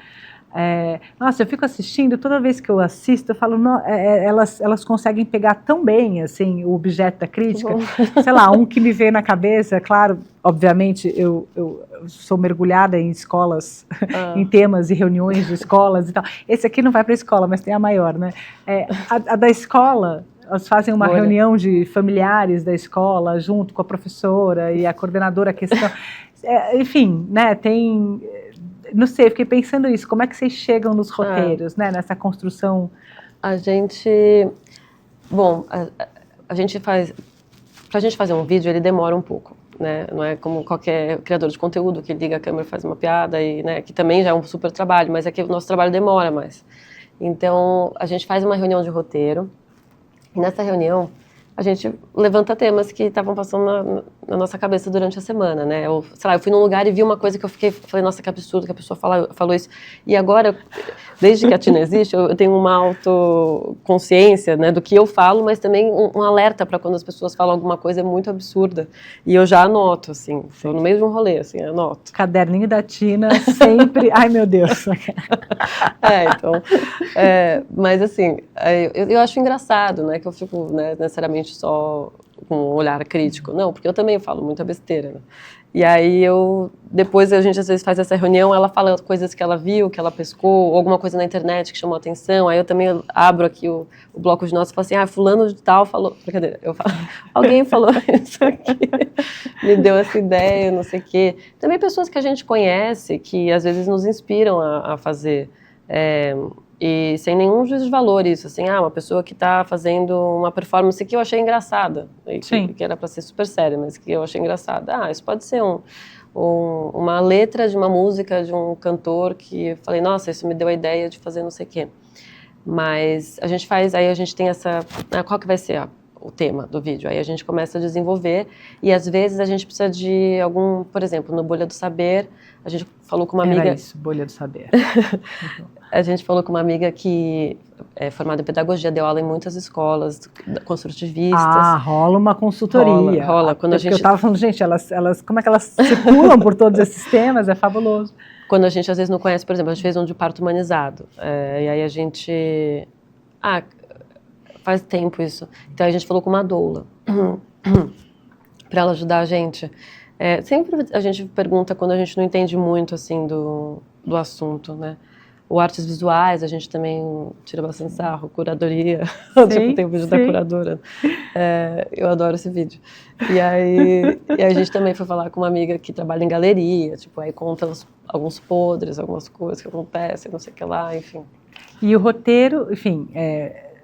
Speaker 2: Nossa, eu fico assistindo, toda vez que eu assisto, eu falo, elas conseguem pegar tão bem, assim, o objeto da crítica. Sei lá, um que me veio na cabeça, claro, obviamente, eu sou mergulhada em escolas, em temas e reuniões de escolas e tal. Esse aqui não vai para a escola, mas tem a maior, né? A da escola... Elas fazem uma reunião de familiares da escola, junto com a professora e a coordenadora questão. Enfim, né, tem... Não sei, eu fiquei pensando isso. Como é que vocês chegam nos roteiros, né, nessa construção?
Speaker 3: A gente... Bom, a gente faz... Pra gente fazer um vídeo, ele demora um pouco. né? Não é como qualquer criador de conteúdo que liga a câmera e faz uma piada, e, né, que também já é um super trabalho, mas é que o nosso trabalho demora mais. Então, a gente faz uma reunião de roteiro, e nessa reunião a gente levanta temas que estavam passando na nossa cabeça durante a semana, né? Eu, sei lá, eu fui num lugar e vi uma coisa que eu falei, nossa, que absurdo que a pessoa falou isso. E agora, desde que a Tina existe, eu tenho uma autoconsciência, né, do que eu falo, mas também um alerta para quando as pessoas falam alguma coisa muito absurda. E eu já anoto, assim, estou no meio de um rolê, assim, anoto.
Speaker 2: Caderninho da Tina, sempre... Ai, meu Deus.
Speaker 3: Então, mas assim, eu acho engraçado, né, que eu fico, né, necessariamente só com um olhar crítico, não, porque eu também falo muita besteira, né? E aí depois a gente às vezes faz essa reunião, ela fala coisas que ela viu, que ela pescou, ou alguma coisa na internet que chamou a atenção, aí eu também abro aqui o bloco de notas e falo assim, fulano de tal falou, brincadeira, eu falo, alguém falou isso aqui, me deu essa ideia, não sei o quê. Também pessoas que a gente conhece, que às vezes nos inspiram a fazer, e sem nenhum juízo de valor isso, assim, uma pessoa que está fazendo uma performance que eu achei engraçada, que era para ser super séria, mas que eu achei engraçada. Isso pode ser uma letra de uma música de um cantor que eu falei, nossa, isso me deu a ideia de fazer não sei o quê. Mas a gente faz, aí a gente tem qual que vai ser o tema do vídeo? Aí a gente começa a desenvolver e às vezes a gente precisa de por exemplo, no Bolha do Saber, a gente falou com uma amiga...
Speaker 2: Era isso, Bolha do Saber.
Speaker 3: A gente falou com uma amiga que é formada em pedagogia, deu aula em muitas escolas construtivistas.
Speaker 2: Rola uma consultoria.
Speaker 3: Rola. Quando
Speaker 2: eu estava falando, gente, como é que elas circulam por todos esses temas? É fabuloso.
Speaker 3: Quando a gente às vezes não conhece, por exemplo, a gente fez um de parto humanizado. E aí a gente... faz tempo isso. Então a gente falou com uma doula para ela ajudar a gente. Sempre a gente pergunta quando a gente não entende muito assim do assunto, né? O artes visuais, a gente também tira bastante sarro, curadoria, tipo, tem o vídeo da curadora. Eu adoro esse vídeo. E a gente também foi falar com uma amiga que trabalha em galeria, tipo, aí conta alguns podres, algumas coisas que acontecem, não sei o que lá, enfim.
Speaker 2: E o roteiro, enfim,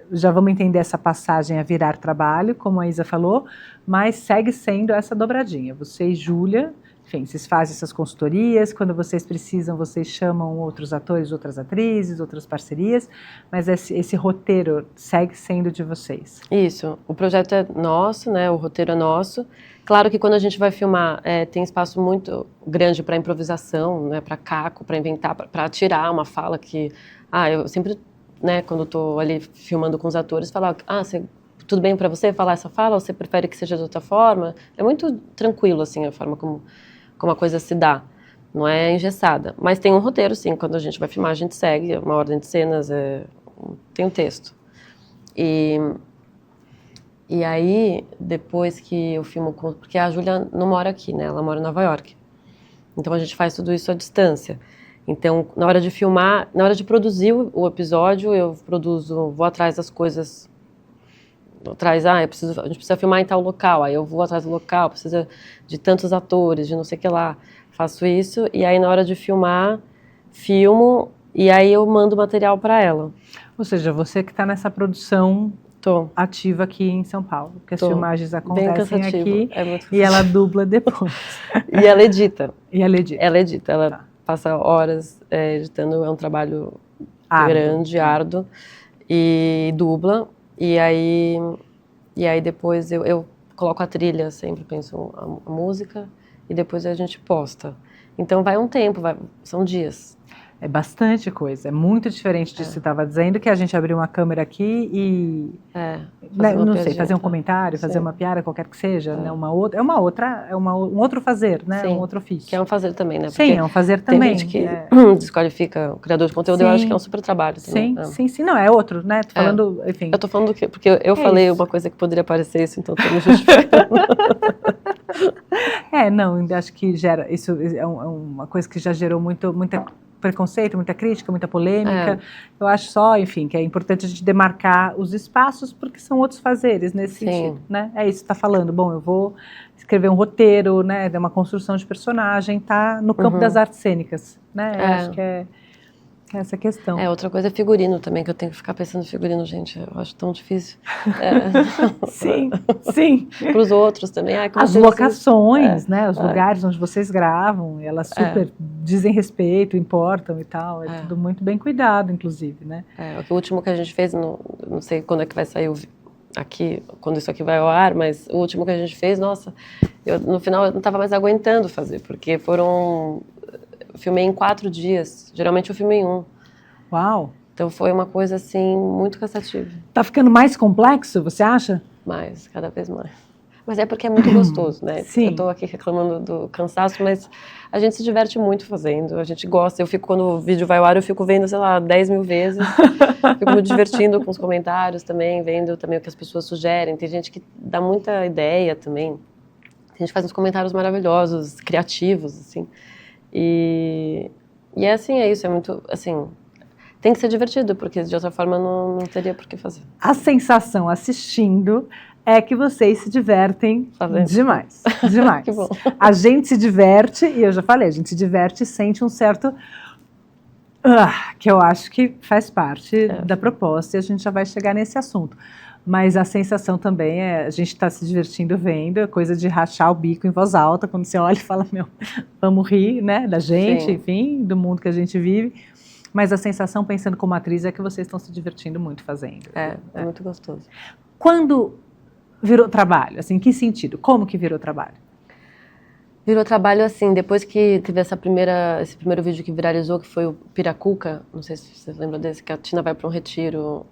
Speaker 2: já vamos entender essa passagem a virar trabalho, como a Isa falou, mas segue sendo essa dobradinha. Você e Júlia, enfim, vocês fazem essas consultorias, quando vocês precisam, vocês chamam outros atores, outras atrizes, outras parcerias, mas esse roteiro segue sendo de vocês.
Speaker 3: Isso, o projeto é nosso, né, o roteiro é nosso. Claro que quando a gente vai filmar, tem espaço muito grande para improvisação, né, para caco, para inventar, para tirar uma fala que... eu sempre, né, quando estou ali filmando com os atores, falo, tudo bem para você falar essa fala, ou você prefere que seja de outra forma? É muito tranquilo, assim, a forma como a coisa se dá, não é engessada. Mas tem um roteiro, sim, quando a gente vai filmar, a gente segue uma ordem de cenas, tem um texto. E aí, depois que eu filmo, porque a Júlia não mora aqui, né, ela mora em Nova York. Então a gente faz tudo isso à distância. Então, na hora de filmar, na hora de produzir o episódio, eu vou atrás das coisas, a gente precisa filmar em tal local, aí eu vou atrás do local, precisa de tantos atores, de não sei o que lá, faço isso, e aí na hora de filmar, filmo, e aí eu mando o material para ela.
Speaker 2: Ou seja, você que está nessa produção ativa aqui em São Paulo, porque as filmagens acontecem aqui e ela dubla depois.
Speaker 3: E ela edita.
Speaker 2: Ela edita.
Speaker 3: Ela passa horas editando, é um trabalho grande, árduo, e dubla. E aí depois eu coloco a trilha, sempre penso a música, e depois a gente posta. Então vai um tempo, são dias.
Speaker 2: É bastante coisa, é muito diferente disso que você estava dizendo, que a gente abriu uma câmera aqui e... fazer um comentário, fazer uma piada, qualquer que seja, né? Um outro fazer, né?
Speaker 3: Sim.
Speaker 2: Um outro ofício.
Speaker 3: Que é um fazer também, né?
Speaker 2: Sim, é um fazer também.
Speaker 3: Tem gente que desqualifica o criador de conteúdo, eu acho que é um super trabalho também.
Speaker 2: Sim, não, é outro, né? Tô falando, enfim.
Speaker 3: Eu tô falando do quê? Porque eu falei uma coisa que poderia parecer isso, então tô me justificando.
Speaker 2: Acho que isso é uma coisa que já gerou muita preconceito, muita crítica, muita polêmica. Eu acho enfim, que é importante a gente demarcar os espaços, porque são outros fazeres nesse sentido, né? É isso que está falando. Bom, eu vou escrever um roteiro, né? De uma construção de personagem, tá no campo das artes cênicas, né? Eu acho que essa questão.
Speaker 3: Outra coisa é figurino também, que eu tenho que ficar pensando em figurino, gente, eu acho tão difícil.
Speaker 2: Sim, sim.
Speaker 3: Para os outros também.
Speaker 2: As locações, né, os lugares onde vocês gravam, elas super dizem respeito, importam e tal, é tudo muito bem cuidado, inclusive, né?
Speaker 3: O último que a gente fez, não sei quando é que vai sair aqui, quando isso aqui vai ao ar, mas o último que a gente fez, nossa, no final eu não estava mais aguentando fazer, porque eu filmei em 4 dias, geralmente eu filmo em 1.
Speaker 2: Uau!
Speaker 3: Então foi uma coisa assim, muito cansativa.
Speaker 2: Tá ficando mais complexo, você acha?
Speaker 3: Mais, cada vez mais. Mas é porque é muito gostoso, né?
Speaker 2: Sim.
Speaker 3: Eu tô aqui reclamando do cansaço, mas a gente se diverte muito fazendo, a gente gosta. Quando o vídeo vai ao ar, eu fico vendo, sei lá, 10 mil vezes. Fico me divertindo com os comentários também, vendo também o que as pessoas sugerem. Tem gente que dá muita ideia também. A gente faz uns comentários maravilhosos, criativos, assim. E é assim, é isso, é muito, assim, tem que ser divertido, porque de outra forma não teria por que fazer.
Speaker 2: A sensação assistindo é que vocês se divertem demais, demais.
Speaker 3: Que bom.
Speaker 2: A gente se diverte, e eu já falei, a gente se diverte e sente um certo... que eu acho que faz parte da proposta, e a gente já vai chegar nesse assunto. Mas a sensação também a gente está se divertindo vendo, é coisa de rachar o bico em voz alta, quando você olha e fala, vamos rir, né, da gente, sim, enfim, do mundo que a gente vive. Mas a sensação, pensando como atriz, é que vocês estão se divertindo muito fazendo.
Speaker 3: É muito gostoso.
Speaker 2: Quando virou trabalho, assim, em que sentido? Como que virou trabalho?
Speaker 3: Virou trabalho, assim, depois que teve esse primeiro vídeo que viralizou, que foi o Piracuca, não sei se você lembra desse, que a Tina vai para um retiro,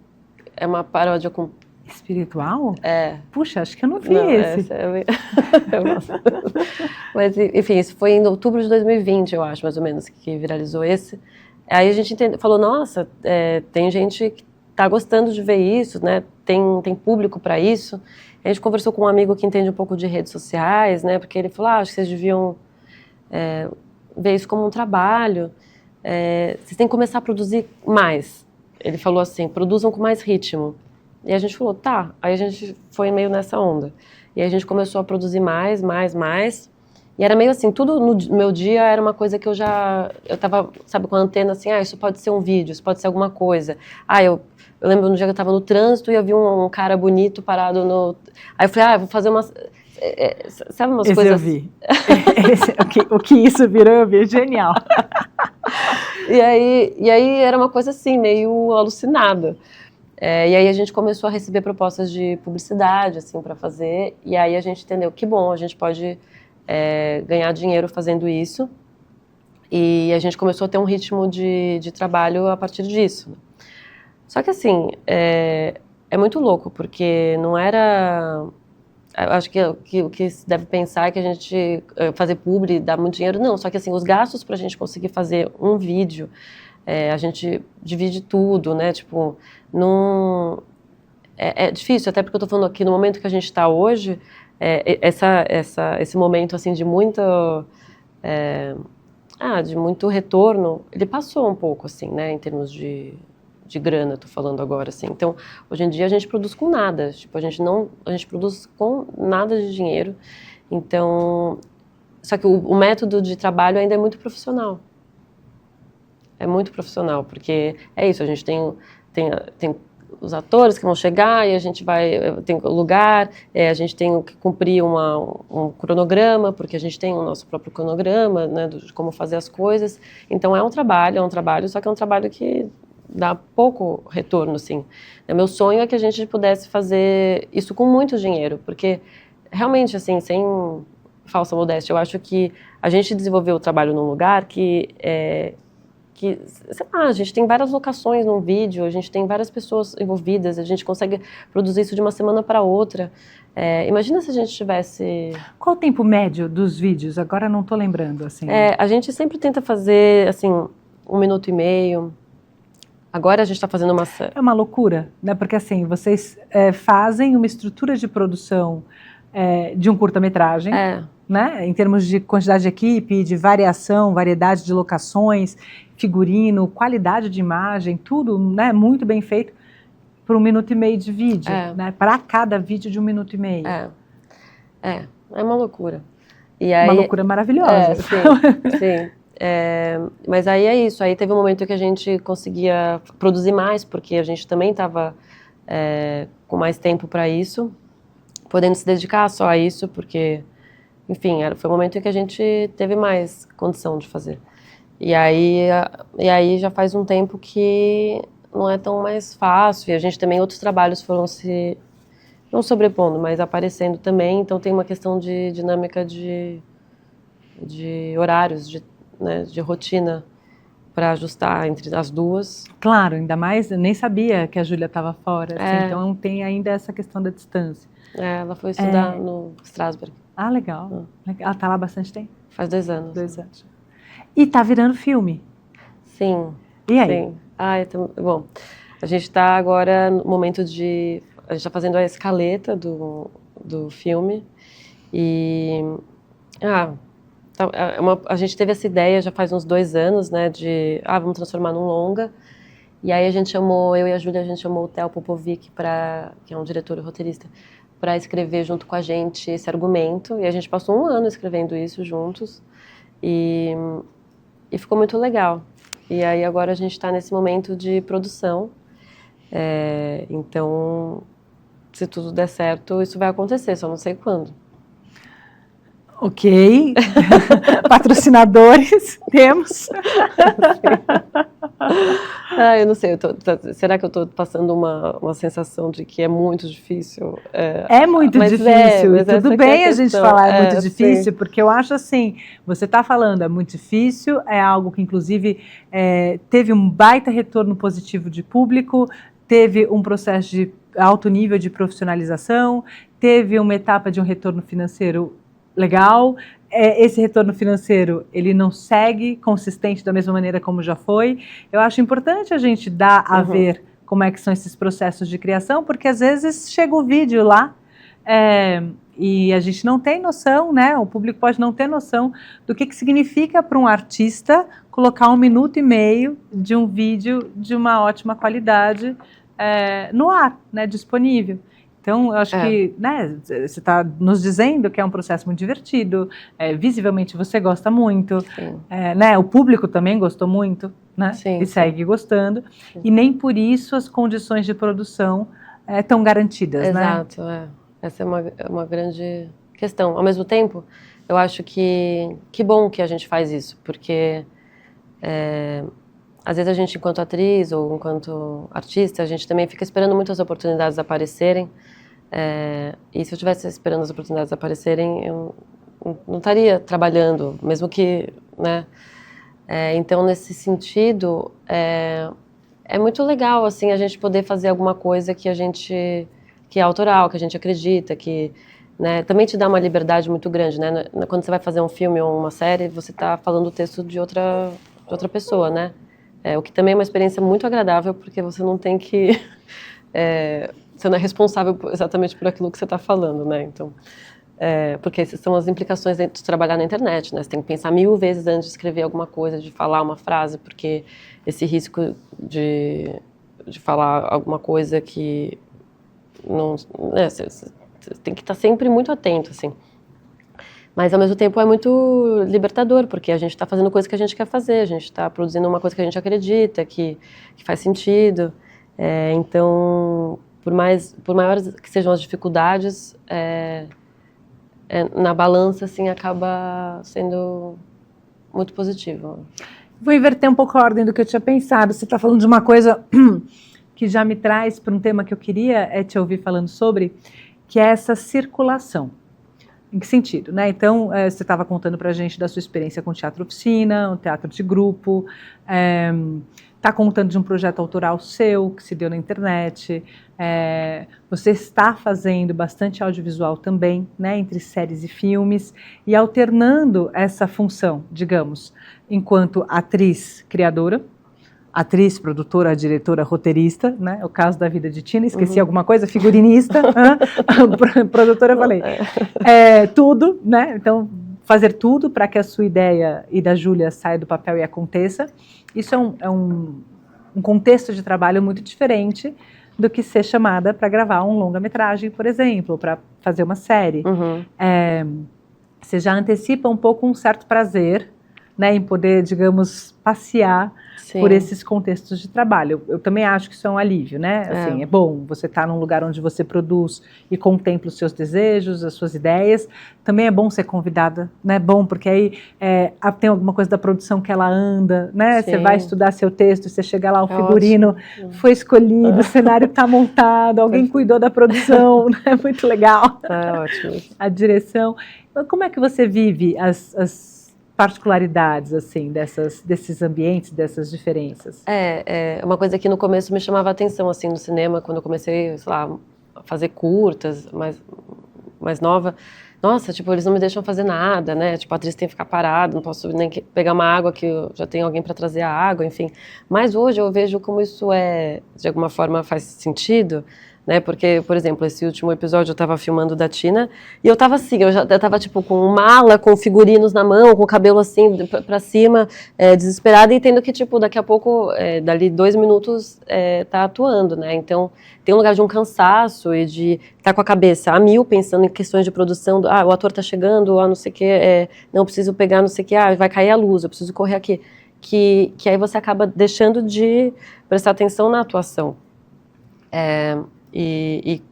Speaker 3: é uma paródia com...
Speaker 2: Espiritual?
Speaker 3: Puxa,
Speaker 2: acho que eu não vi esse.
Speaker 3: Eu gosto. Mas, enfim, isso foi em outubro de 2020, eu acho, mais ou menos, que viralizou esse. Aí a gente falou, nossa, tem gente que tá gostando de ver isso, né? Tem público para isso. A gente conversou com um amigo que entende um pouco de redes sociais, né? Porque ele falou, acho que vocês deviam ver isso como um trabalho. Vocês têm que começar a produzir mais. Ele falou assim, produzam com mais ritmo. E a gente falou, tá. Aí a gente foi meio nessa onda. E aí a gente começou a produzir mais. E era meio assim, tudo no meu dia era uma coisa que eu tava, sabe, com a antena assim, isso pode ser um vídeo, isso pode ser alguma coisa. Eu lembro no dia que eu tava no trânsito e eu vi um cara bonito parado no... Aí eu falei, vou fazer umas... sabe umas
Speaker 2: Esse
Speaker 3: coisas...
Speaker 2: eu vi. O que isso virou, eu vi, genial.
Speaker 3: E aí era uma coisa assim, meio alucinada. E aí a gente começou a receber propostas de publicidade, assim, para fazer. E aí a gente entendeu que bom, a gente pode ganhar dinheiro fazendo isso. E a gente começou a ter um ritmo de trabalho a partir disso. Só que assim, é muito louco, porque não era... Eu acho que o que se deve pensar é que a gente fazer publi dá muito dinheiro. Não, só que assim, os gastos para a gente conseguir fazer um vídeo, a gente divide tudo, né? Tipo, não... É difícil, até porque eu tô falando aqui, no momento que a gente está hoje, esse momento assim de muito retorno, ele passou um pouco, assim, né? Em termos de grana, tô falando agora, assim. Então, hoje em dia a gente produz com nada, tipo, a gente produz com nada de dinheiro. Então, só que o método de trabalho ainda é muito profissional. É muito profissional, porque é isso, a gente tem os atores que vão chegar e a gente tem o lugar, a gente tem que cumprir um cronograma, porque a gente tem o nosso próprio cronograma, né, de como fazer as coisas. Então é um trabalho, só que é um trabalho que dá pouco retorno, assim. Meu sonho é que a gente pudesse fazer isso com muito dinheiro, porque realmente, assim, sem falsa modéstia, eu acho que a gente desenvolveu o trabalho num lugar que, sei lá, a gente tem várias locações num vídeo, a gente tem várias pessoas envolvidas, a gente consegue produzir isso de uma semana para outra. Imagina se a gente tivesse...
Speaker 2: Qual o tempo médio dos vídeos? Agora não estou lembrando, assim.
Speaker 3: A gente sempre tenta fazer, assim, 1 minuto e meio. Agora a gente está fazendo uma...
Speaker 2: É uma loucura, né? Porque assim, vocês fazem uma estrutura de produção de um curta-metragem, né? Em termos de quantidade de equipe, de variação, variedade de locações, figurino, qualidade de imagem, tudo, né? Muito bem feito por 1 minuto e meio de vídeo, né? Para cada vídeo de 1 minuto e meio.
Speaker 3: É uma loucura. E aí,
Speaker 2: uma loucura maravilhosa.
Speaker 3: Sim. Mas aí é isso, aí teve um momento que a gente conseguia produzir mais, porque a gente também estava com mais tempo para isso, podendo se dedicar só a isso, porque, enfim, foi um momento em que a gente teve mais condição de fazer. E aí já faz um tempo que não é tão mais fácil, e a gente também, outros trabalhos foram se, não sobrepondo, mas aparecendo também, então tem uma questão de dinâmica de horários, né, de rotina, para ajustar entre as duas.
Speaker 2: Claro, ainda mais, eu nem sabia que a Júlia estava fora, assim,
Speaker 3: É.
Speaker 2: então tem ainda essa questão da distância.
Speaker 3: Ela foi estudar no Strasberg.
Speaker 2: Ah, legal. Ela está lá há bastante tempo?
Speaker 3: Faz 2 anos.
Speaker 2: 2 anos. E tá virando filme.
Speaker 3: Sim.
Speaker 2: E aí?
Speaker 3: Sim. Bom, a gente está agora no momento de... A gente está fazendo a escaleta do filme. E... a gente teve essa ideia já faz uns 2 anos, né? De, vamos transformar num longa. E aí a gente chamou, eu e a Júlia, a gente chamou o Theo Popovic, que é um diretor e roteirista, para escrever junto com a gente esse argumento. E a gente passou 1 ano escrevendo isso juntos. E ficou muito legal. E aí agora a gente está nesse momento de produção. Então, se tudo der certo, isso vai acontecer, só não sei quando.
Speaker 2: Ok. Patrocinadores, temos.
Speaker 3: Eu não sei, será que eu estou passando uma sensação de que é muito difícil?
Speaker 2: É muito difícil,
Speaker 3: mas
Speaker 2: e tudo
Speaker 3: essa que é
Speaker 2: bem
Speaker 3: a
Speaker 2: a gente
Speaker 3: questão.
Speaker 2: falar é muito difícil,
Speaker 3: Sim.
Speaker 2: porque eu acho assim, você está falando é muito difícil, é algo que inclusive teve um baita retorno positivo de público, teve um processo de alto nível de profissionalização, teve uma etapa de um retorno financeiro legal. Esse retorno financeiro, ele não segue consistente da mesma maneira como já foi. Eu acho importante a gente dar a ver como é que são esses processos de criação, porque às vezes chega o vídeo lá e a gente não tem noção, né? O público pode não ter noção do que significa para um artista colocar 1 minuto e meio de um vídeo de uma ótima qualidade no ar, né? Disponível. Então, eu acho que, né, você está nos dizendo que é um processo muito divertido, visivelmente você gosta muito, né, o público também gostou muito, né, e segue gostando, e nem por isso as condições de produção estão garantidas,
Speaker 3: Exato,
Speaker 2: né?
Speaker 3: Essa é uma grande questão. Ao mesmo tempo, eu acho que bom que a gente faz isso, porque às vezes a gente, enquanto atriz ou enquanto artista, a gente também fica esperando muitas oportunidades aparecerem. E se eu estivesse esperando as oportunidades aparecerem, eu não estaria trabalhando, mesmo que, né? Então, nesse sentido, é muito legal, assim, a gente poder fazer alguma coisa que é autoral, que a gente acredita, que, né, também te dá uma liberdade muito grande, né? Quando você vai fazer um filme ou uma série, você está falando o texto de outra pessoa, né? O que também é uma experiência muito agradável, porque você não tem que... você não é responsável exatamente por aquilo que você está falando, né? Então, porque essas são as implicações de trabalhar na internet, né? Você tem que pensar 1000 vezes antes de escrever alguma coisa, de falar uma frase, porque esse risco de falar alguma coisa que não... Né? Você tem que estar sempre muito atento, assim. Mas, ao mesmo tempo, é muito libertador, porque a gente está fazendo coisa que a gente quer fazer, a gente está produzindo uma coisa que a gente acredita, que faz sentido. Então, por maiores que sejam as dificuldades, na balança, assim, acaba sendo muito positivo.
Speaker 2: Vou inverter um pouco a ordem do que eu tinha pensado. Você está falando de uma coisa que já me traz para um tema que eu queria te ouvir falando sobre, que é essa circulação. Em que sentido, né? Então, você estava contando para a gente da sua experiência com teatro oficina, um teatro de grupo, está contando de um projeto autoral seu, que se deu na internet, você está fazendo bastante audiovisual também, né, entre séries e filmes, e alternando essa função, digamos, enquanto atriz criadora, atriz, produtora, diretora, roteirista, né? O caso da vida de Tina, esqueci alguma coisa, figurinista, produtora, eu falei, tudo, né? Então, fazer tudo para que a sua ideia e da Júlia saia do papel e aconteça. Isso é um contexto de trabalho muito diferente do que ser chamada para gravar um longa-metragem, por exemplo, para fazer uma série. Você já antecipa um pouco um certo prazer né, em poder, digamos, passear
Speaker 3: Sim.
Speaker 2: por esses contextos de trabalho. Eu também acho que isso é um alívio, né? Assim, é bom você estar num lugar onde você produz e contempla os seus desejos, as suas ideias. Também é bom ser convidada, né? Bom, porque aí tem alguma coisa da produção que ela anda, né?
Speaker 3: Sim.
Speaker 2: Você vai estudar seu texto, você chega lá, o
Speaker 3: É
Speaker 2: figurino
Speaker 3: ótimo.
Speaker 2: foi escolhido, o cenário está montado, alguém cuidou da produção, né? Muito legal.
Speaker 3: É ótimo.
Speaker 2: A direção. Como é que você vive as particularidades, assim, desses ambientes, dessas diferenças?
Speaker 3: É uma coisa que no começo me chamava a atenção, assim, no cinema, quando eu comecei, sei lá, a fazer curtas, mais nova. Nossa, tipo, eles não me deixam fazer nada, né? Tipo, a atriz tem que ficar parada, não posso nem pegar uma água que já tem alguém para trazer a água, enfim. Mas hoje eu vejo como isso de alguma forma, faz sentido, né? Porque, por exemplo, esse último episódio eu estava filmando da Tina e eu estava assim, eu estava tipo com mala, com figurinos na mão, com o cabelo assim para cima, desesperada e tendo que, tipo, daqui a pouco, dali 2 minutos, tá atuando, né? Então, tem um lugar de um cansaço e de estar com a cabeça a mil, pensando em questões de produção, o ator tá chegando, não sei o que, não preciso pegar não sei o que, vai cair a luz, eu preciso correr aqui. Que aí você acaba deixando de prestar atenção na atuação.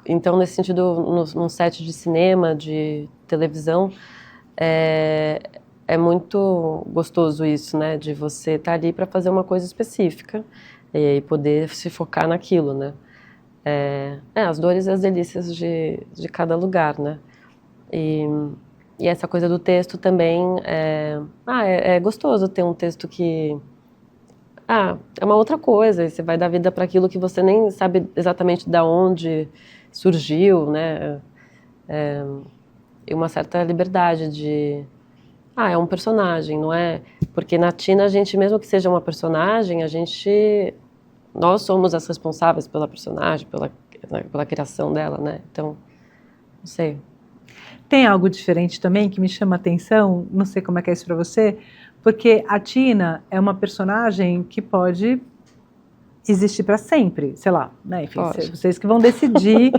Speaker 3: Então, nesse sentido, num set de cinema, de televisão, é muito gostoso isso, né? De você estar ali para fazer uma coisa específica e poder se focar naquilo, né? As dores e as delícias de cada lugar, né? E essa coisa do texto também é gostoso ter um texto que é uma outra coisa, e você vai dar vida para aquilo que você nem sabe exatamente de onde surgiu, né? E uma certa liberdade de... é um personagem, não é? Porque na Tina, a gente, mesmo que seja uma personagem, nós somos as responsáveis pela personagem, pela criação dela, né? Então, não sei.
Speaker 2: Tem algo diferente também que me chama a atenção, não sei como é que é isso para você, porque a Tina é uma personagem que pode existir para sempre, sei lá, né? Enfim, vocês que vão decidir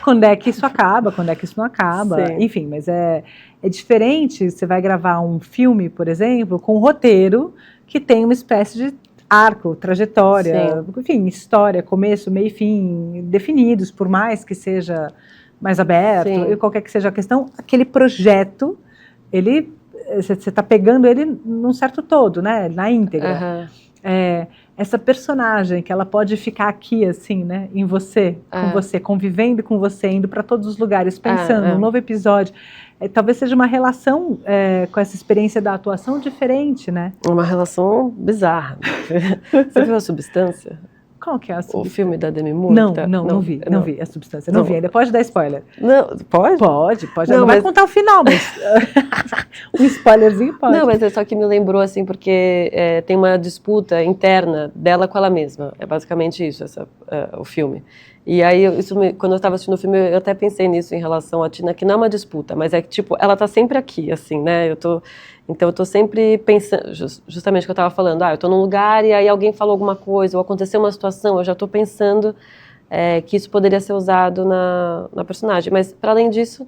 Speaker 2: quando é que isso acaba, quando é que isso não acaba,
Speaker 3: Sim.
Speaker 2: Enfim, mas é diferente, você vai gravar um filme, por exemplo, com um roteiro que tem uma espécie de arco, trajetória,
Speaker 3: Sim.
Speaker 2: Enfim, história, começo, meio e fim, definidos, por mais que seja mais aberto,
Speaker 3: Sim.
Speaker 2: e qualquer que seja a questão, aquele projeto, você está pegando ele num certo todo, né, na íntegra. Essa personagem que ela pode ficar aqui, assim, né, em você, com você, convivendo com você, indo para todos os lugares, pensando um novo episódio, talvez seja uma relação com essa experiência da atuação diferente, né?
Speaker 3: Uma relação bizarra. Você viu A Substância?
Speaker 2: Qual que é a Substância?
Speaker 3: O filme da Demi Moore?
Speaker 2: Não vi A Substância, não vi ainda. Pode dar spoiler?
Speaker 3: Não, pode?
Speaker 2: Pode. Não vai contar o final, mas um spoilerzinho pode.
Speaker 3: Não, mas é só que me lembrou, assim, porque tem uma disputa interna dela com ela mesma. É basicamente isso, o filme. E aí, quando eu estava assistindo o filme, eu até pensei nisso em relação à Tina, que não é uma disputa, mas é que, tipo, ela tá sempre aqui, assim, né? Então eu tô sempre pensando, justamente o que eu estava falando, eu tô num lugar e aí alguém falou alguma coisa, ou aconteceu uma situação, eu já tô pensando que isso poderia ser usado na personagem. Mas, para além disso,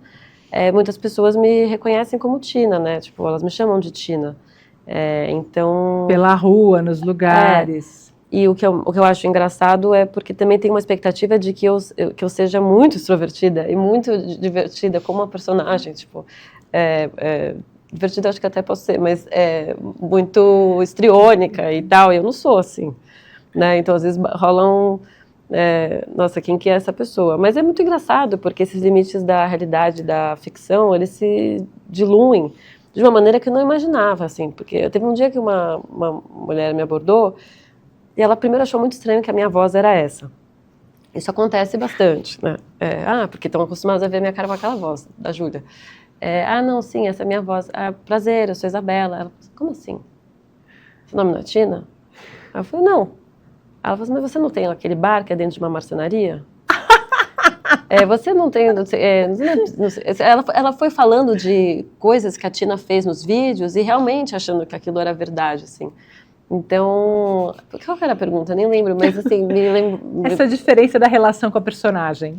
Speaker 3: muitas pessoas me reconhecem como Tina, né? Tipo, elas me chamam de Tina. Então...
Speaker 2: Pela rua, nos lugares...
Speaker 3: E o que eu acho engraçado é porque também tem uma expectativa de que eu seja muito extrovertida e muito divertida como uma personagem, tipo, divertida acho que até posso ser, mas muito histriônica e tal, e eu não sou assim, né? Então às vezes rolam, nossa, quem que é essa pessoa? Mas é muito engraçado porque esses limites da realidade, da ficção, eles se diluem de uma maneira que eu não imaginava, assim, porque teve um dia que uma mulher me abordou e ela primeiro achou muito estranho que a minha voz era essa. Isso acontece bastante, né? Porque estão acostumados a ver minha cara com aquela voz, da Júlia. Não, sim, essa é a minha voz. Prazer, eu sou Isabela. Ela falou, como assim? Seu nome não é Tina? Eu falei, não. Ela falou, mas você não tem aquele bar que é dentro de uma marcenaria? Você não tem... Não sei, ela foi falando de coisas que a Tina fez nos vídeos e realmente achando que aquilo era verdade, assim. Então, qual que era a pergunta? Nem lembro, mas assim, me lembro...
Speaker 2: Essa diferença da relação com a personagem.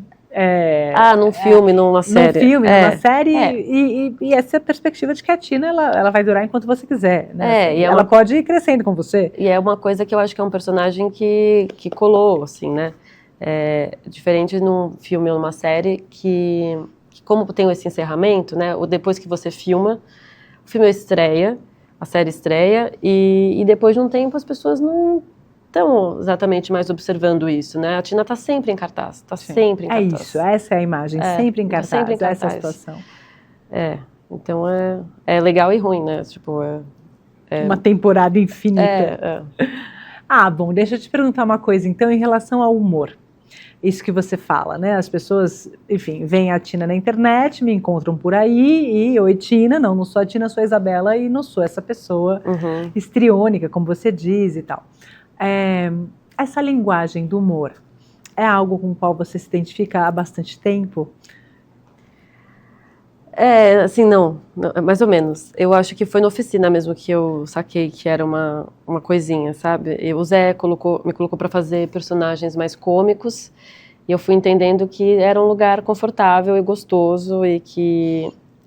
Speaker 3: Num filme, numa série.
Speaker 2: Numa série, e essa perspectiva de que a Tina, ela vai durar enquanto você quiser, né?
Speaker 3: E
Speaker 2: ela pode ir crescendo com você.
Speaker 3: E é uma coisa que eu acho que é um personagem que colou, assim, né? Diferente num filme ou numa série que como tem esse encerramento, né? Depois que você filma, o filme estreia, a série estreia, e depois de um tempo as pessoas não estão exatamente mais observando isso, né? A Tina está sempre em cartaz, sempre em cartaz.
Speaker 2: É isso, essa é a imagem, sempre em cartaz,
Speaker 3: sempre em cartaz.
Speaker 2: Essa situação.
Speaker 3: Então é legal e ruim, né? Tipo,
Speaker 2: uma temporada infinita. Bom, deixa eu te perguntar uma coisa, então, em relação ao humor. Isso que você fala, né? As pessoas, enfim, veem a Tina na internet, me encontram por aí e, oi Tina, não sou a Tina, sou a Isabela e não sou essa pessoa histriônica, como você diz e tal. Essa linguagem do humor é algo com o qual você se identifica há bastante tempo?
Speaker 3: Assim, não, mais ou menos. Eu acho que foi na oficina mesmo que eu saquei que era uma coisinha, sabe? O Zé me colocou para fazer personagens mais cômicos e eu fui entendendo que era um lugar confortável e gostoso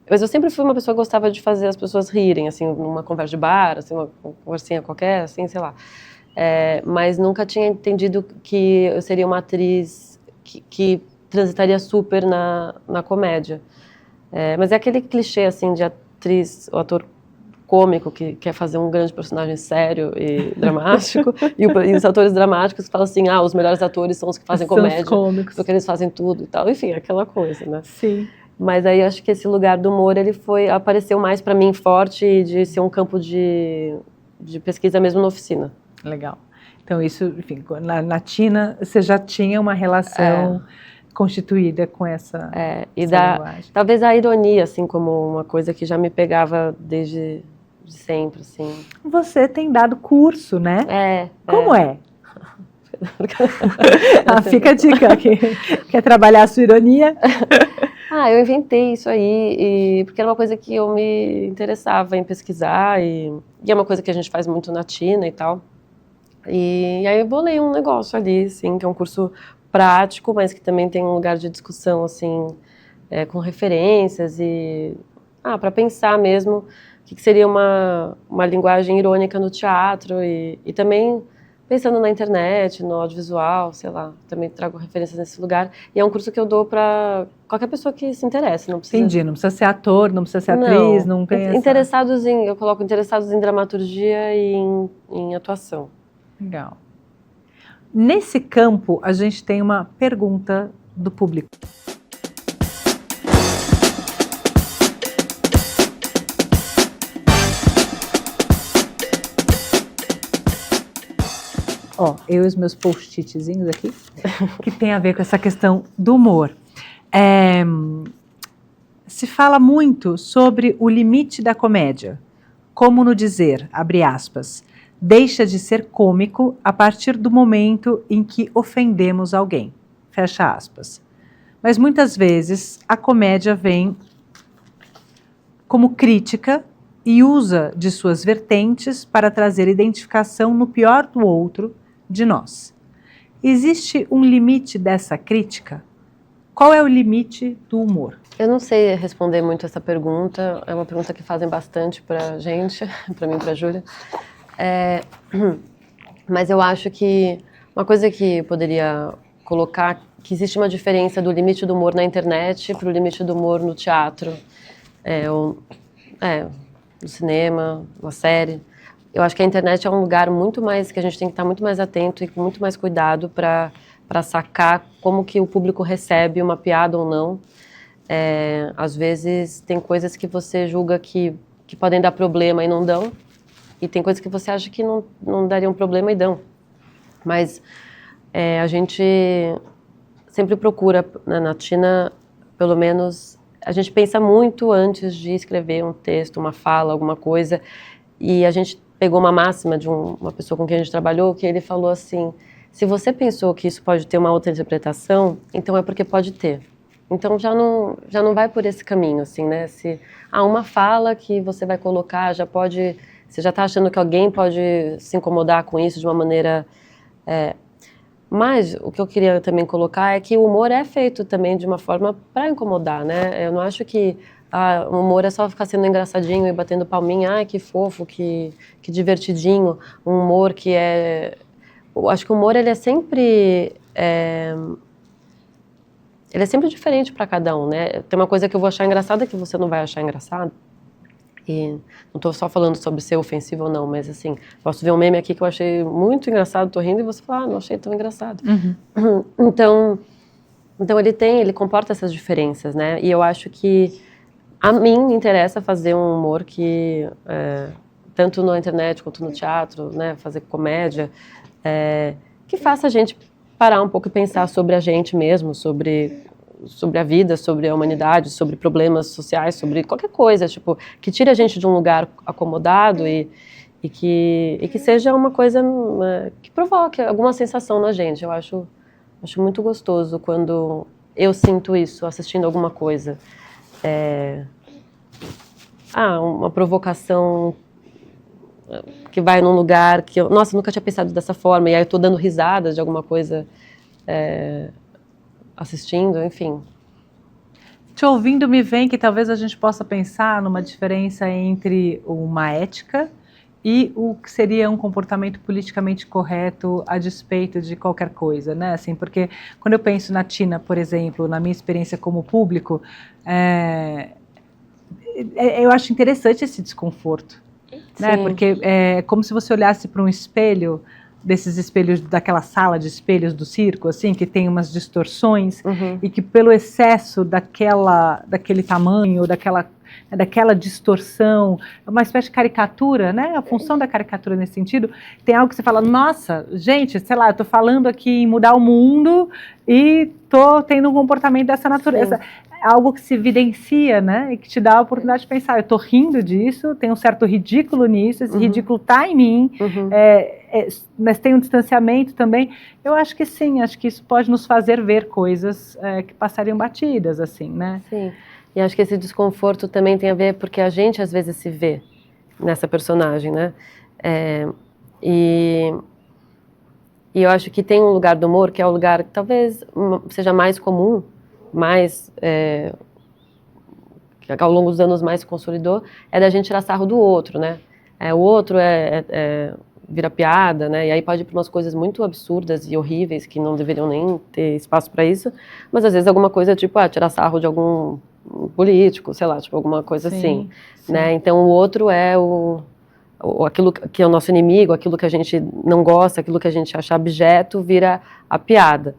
Speaker 3: Mas eu sempre fui uma pessoa que gostava de fazer as pessoas rirem, assim, numa conversa de bar, assim, uma conversinha qualquer, assim, sei lá. Mas nunca tinha entendido que eu seria uma atriz que transitaria super na comédia. Mas é aquele clichê, assim, de atriz ou ator cômico que quer fazer um grande personagem sério e dramático, e os atores dramáticos falam assim, os melhores atores são os que fazem comédia, porque eles fazem tudo e tal, enfim, aquela coisa, né?
Speaker 2: Sim.
Speaker 3: Mas aí acho que esse lugar do humor, ele apareceu mais para mim forte de ser um campo de pesquisa mesmo na oficina.
Speaker 2: Legal. Então isso, enfim, na Tina você já tinha uma relação constituída com essa linguagem.
Speaker 3: Talvez a ironia, assim, como uma coisa que já me pegava desde sempre, assim.
Speaker 2: Você tem dado curso, né? Como é? Fica a dica, quer trabalhar a sua ironia?
Speaker 3: Eu inventei isso aí, porque era uma coisa que eu me interessava em pesquisar, e é uma coisa que a gente faz muito na Tina e tal. E aí eu bolei um negócio ali, assim, que é um curso prático, mas que também tem um lugar de discussão, assim, com referências para pensar mesmo o que seria uma linguagem irônica no teatro e também pensando na internet, no audiovisual, sei lá, também trago referências nesse lugar. E é um curso que eu dou para qualquer pessoa que se interesse, não precisa...
Speaker 2: Entendi, não precisa ser ator, não precisa ser atriz, não tem
Speaker 3: eu coloco interessados em dramaturgia e em atuação.
Speaker 2: Legal. Nesse campo, a gente tem uma pergunta do público. Eu e os meus post-itzinhos aqui, que tem a ver com essa questão do humor. Se fala muito sobre o limite da comédia, como no dizer, abre aspas, deixa de ser cômico a partir do momento em que ofendemos alguém, fecha aspas. Mas muitas vezes a comédia vem como crítica e usa de suas vertentes para trazer identificação no pior do outro, de nós. Existe um limite dessa crítica? Qual é o limite do humor?
Speaker 3: Eu não sei responder muito essa pergunta, é uma pergunta que fazem bastante pra gente, pra mim e pra Júlia. Mas eu acho que uma coisa que eu poderia colocar, que existe uma diferença do limite do humor na internet para o limite do humor no teatro, no cinema, na série. Eu acho que a internet é um lugar muito mais, que a gente tem que estar muito mais atento e com muito mais cuidado para sacar como que o público recebe uma piada ou não. Às vezes tem coisas que você julga que podem dar problema e não dão, e tem coisas que você acha que não dariam problema e dão. Mas a gente sempre procura, na Tina, pelo menos, a gente pensa muito antes de escrever um texto, uma fala, alguma coisa, e a gente pegou uma máxima de uma pessoa com quem a gente trabalhou, que ele falou assim, se você pensou que isso pode ter uma outra interpretação, então é porque pode ter. Então já não vai por esse caminho, assim, né? Se há uma fala que você vai colocar, você já está achando que alguém pode se incomodar com isso de uma maneira Mas o que eu queria também colocar é que o humor é feito também de uma forma para incomodar, né? Eu não acho que o humor é só ficar sendo engraçadinho e batendo palminha, ai, que fofo, que divertidinho. Um humor que é... Eu acho que o humor, ele é sempre diferente para cada um, né? Tem uma coisa que eu vou achar engraçada que você não vai achar engraçado. E não estou só falando sobre ser ofensivo ou não, mas assim, posso ver um meme aqui que eu achei muito engraçado, tô rindo, e você fala, não achei tão engraçado.
Speaker 2: Uhum.
Speaker 3: Então ele comporta essas diferenças, né? E eu acho que a mim me interessa fazer um humor que, tanto na internet quanto no teatro, né? Fazer comédia, que faça a gente parar um pouco e pensar sobre a gente mesmo, sobre a vida, sobre a humanidade, sobre problemas sociais, sobre qualquer coisa, tipo, que tire a gente de um lugar acomodado e que seja uma coisa que provoque alguma sensação na gente. Eu acho muito gostoso quando eu sinto isso assistindo alguma coisa. Uma provocação que vai num lugar que nossa, eu nunca tinha pensado dessa forma, e aí eu tô dando risada de alguma coisa assistindo, enfim.
Speaker 2: Te ouvindo me vem que talvez a gente possa pensar numa diferença entre uma ética e o que seria um comportamento politicamente correto a despeito de qualquer coisa, né? Assim, porque quando eu penso na Tina, por exemplo, na minha experiência como público, eu acho interessante esse desconforto, né? Porque é como se você olhasse para um espelho, desses espelhos, daquela sala de espelhos do circo, assim, que tem umas distorções, e que pelo excesso daquele tamanho, daquela distorção, é uma espécie de caricatura, né? A função da caricatura nesse sentido, tem algo que você fala, nossa, gente, sei lá, eu tô falando aqui em mudar o mundo e tô tendo um comportamento dessa natureza. Sim. Algo que se evidencia, né? E que te dá a oportunidade de pensar, eu tô rindo disso, tem um certo ridículo nisso, esse ridículo tá em mim, mas tem um distanciamento também. Eu acho que sim, acho que isso pode nos fazer ver coisas que passariam batidas, assim, né?
Speaker 3: Sim. E acho que esse desconforto também tem a ver porque a gente às vezes se vê nessa personagem, né? E eu acho que tem um lugar do humor que é o lugar que talvez seja mais comum, mais que ao longo dos anos mais se consolidou, é da gente tirar sarro do outro, né? O outro vira piada, né? E aí pode ir para umas coisas muito absurdas e horríveis que não deveriam nem ter espaço para isso, mas às vezes alguma coisa tipo tirar sarro de algum político, sei lá, tipo alguma coisa assim, né? Então o outro é aquilo que é o nosso inimigo, aquilo que a gente não gosta, aquilo que a gente acha abjeto, vira a piada.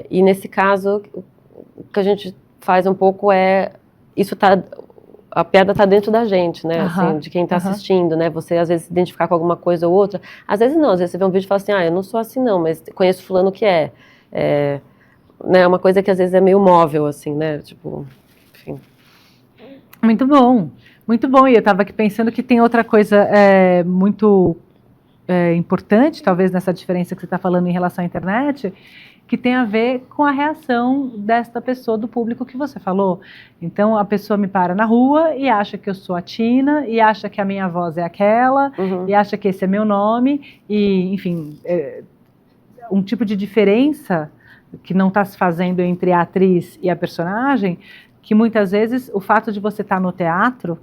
Speaker 3: E nesse caso, o que a gente faz um pouco a piada está dentro da gente, né? Assim, de quem está assistindo, né? Você às vezes se identificar com alguma coisa ou outra, às vezes não, às vezes você vê um vídeo e fala assim, eu não sou assim não, mas conheço fulano que né? Uma coisa que às vezes é meio móvel, assim, né? Tipo, enfim.
Speaker 2: Muito bom, muito bom. E eu estava aqui pensando que tem outra coisa muito importante, talvez nessa diferença que você está falando em relação à internet, que tem a ver com a reação desta pessoa, do público que você falou. Então, a pessoa me para na rua e acha que eu sou a Tina, e acha que a minha voz é aquela, e acha que esse é meu nome, e, enfim, um tipo de diferença que não está se fazendo entre a atriz e a personagem, que muitas vezes o fato de você estar no teatro,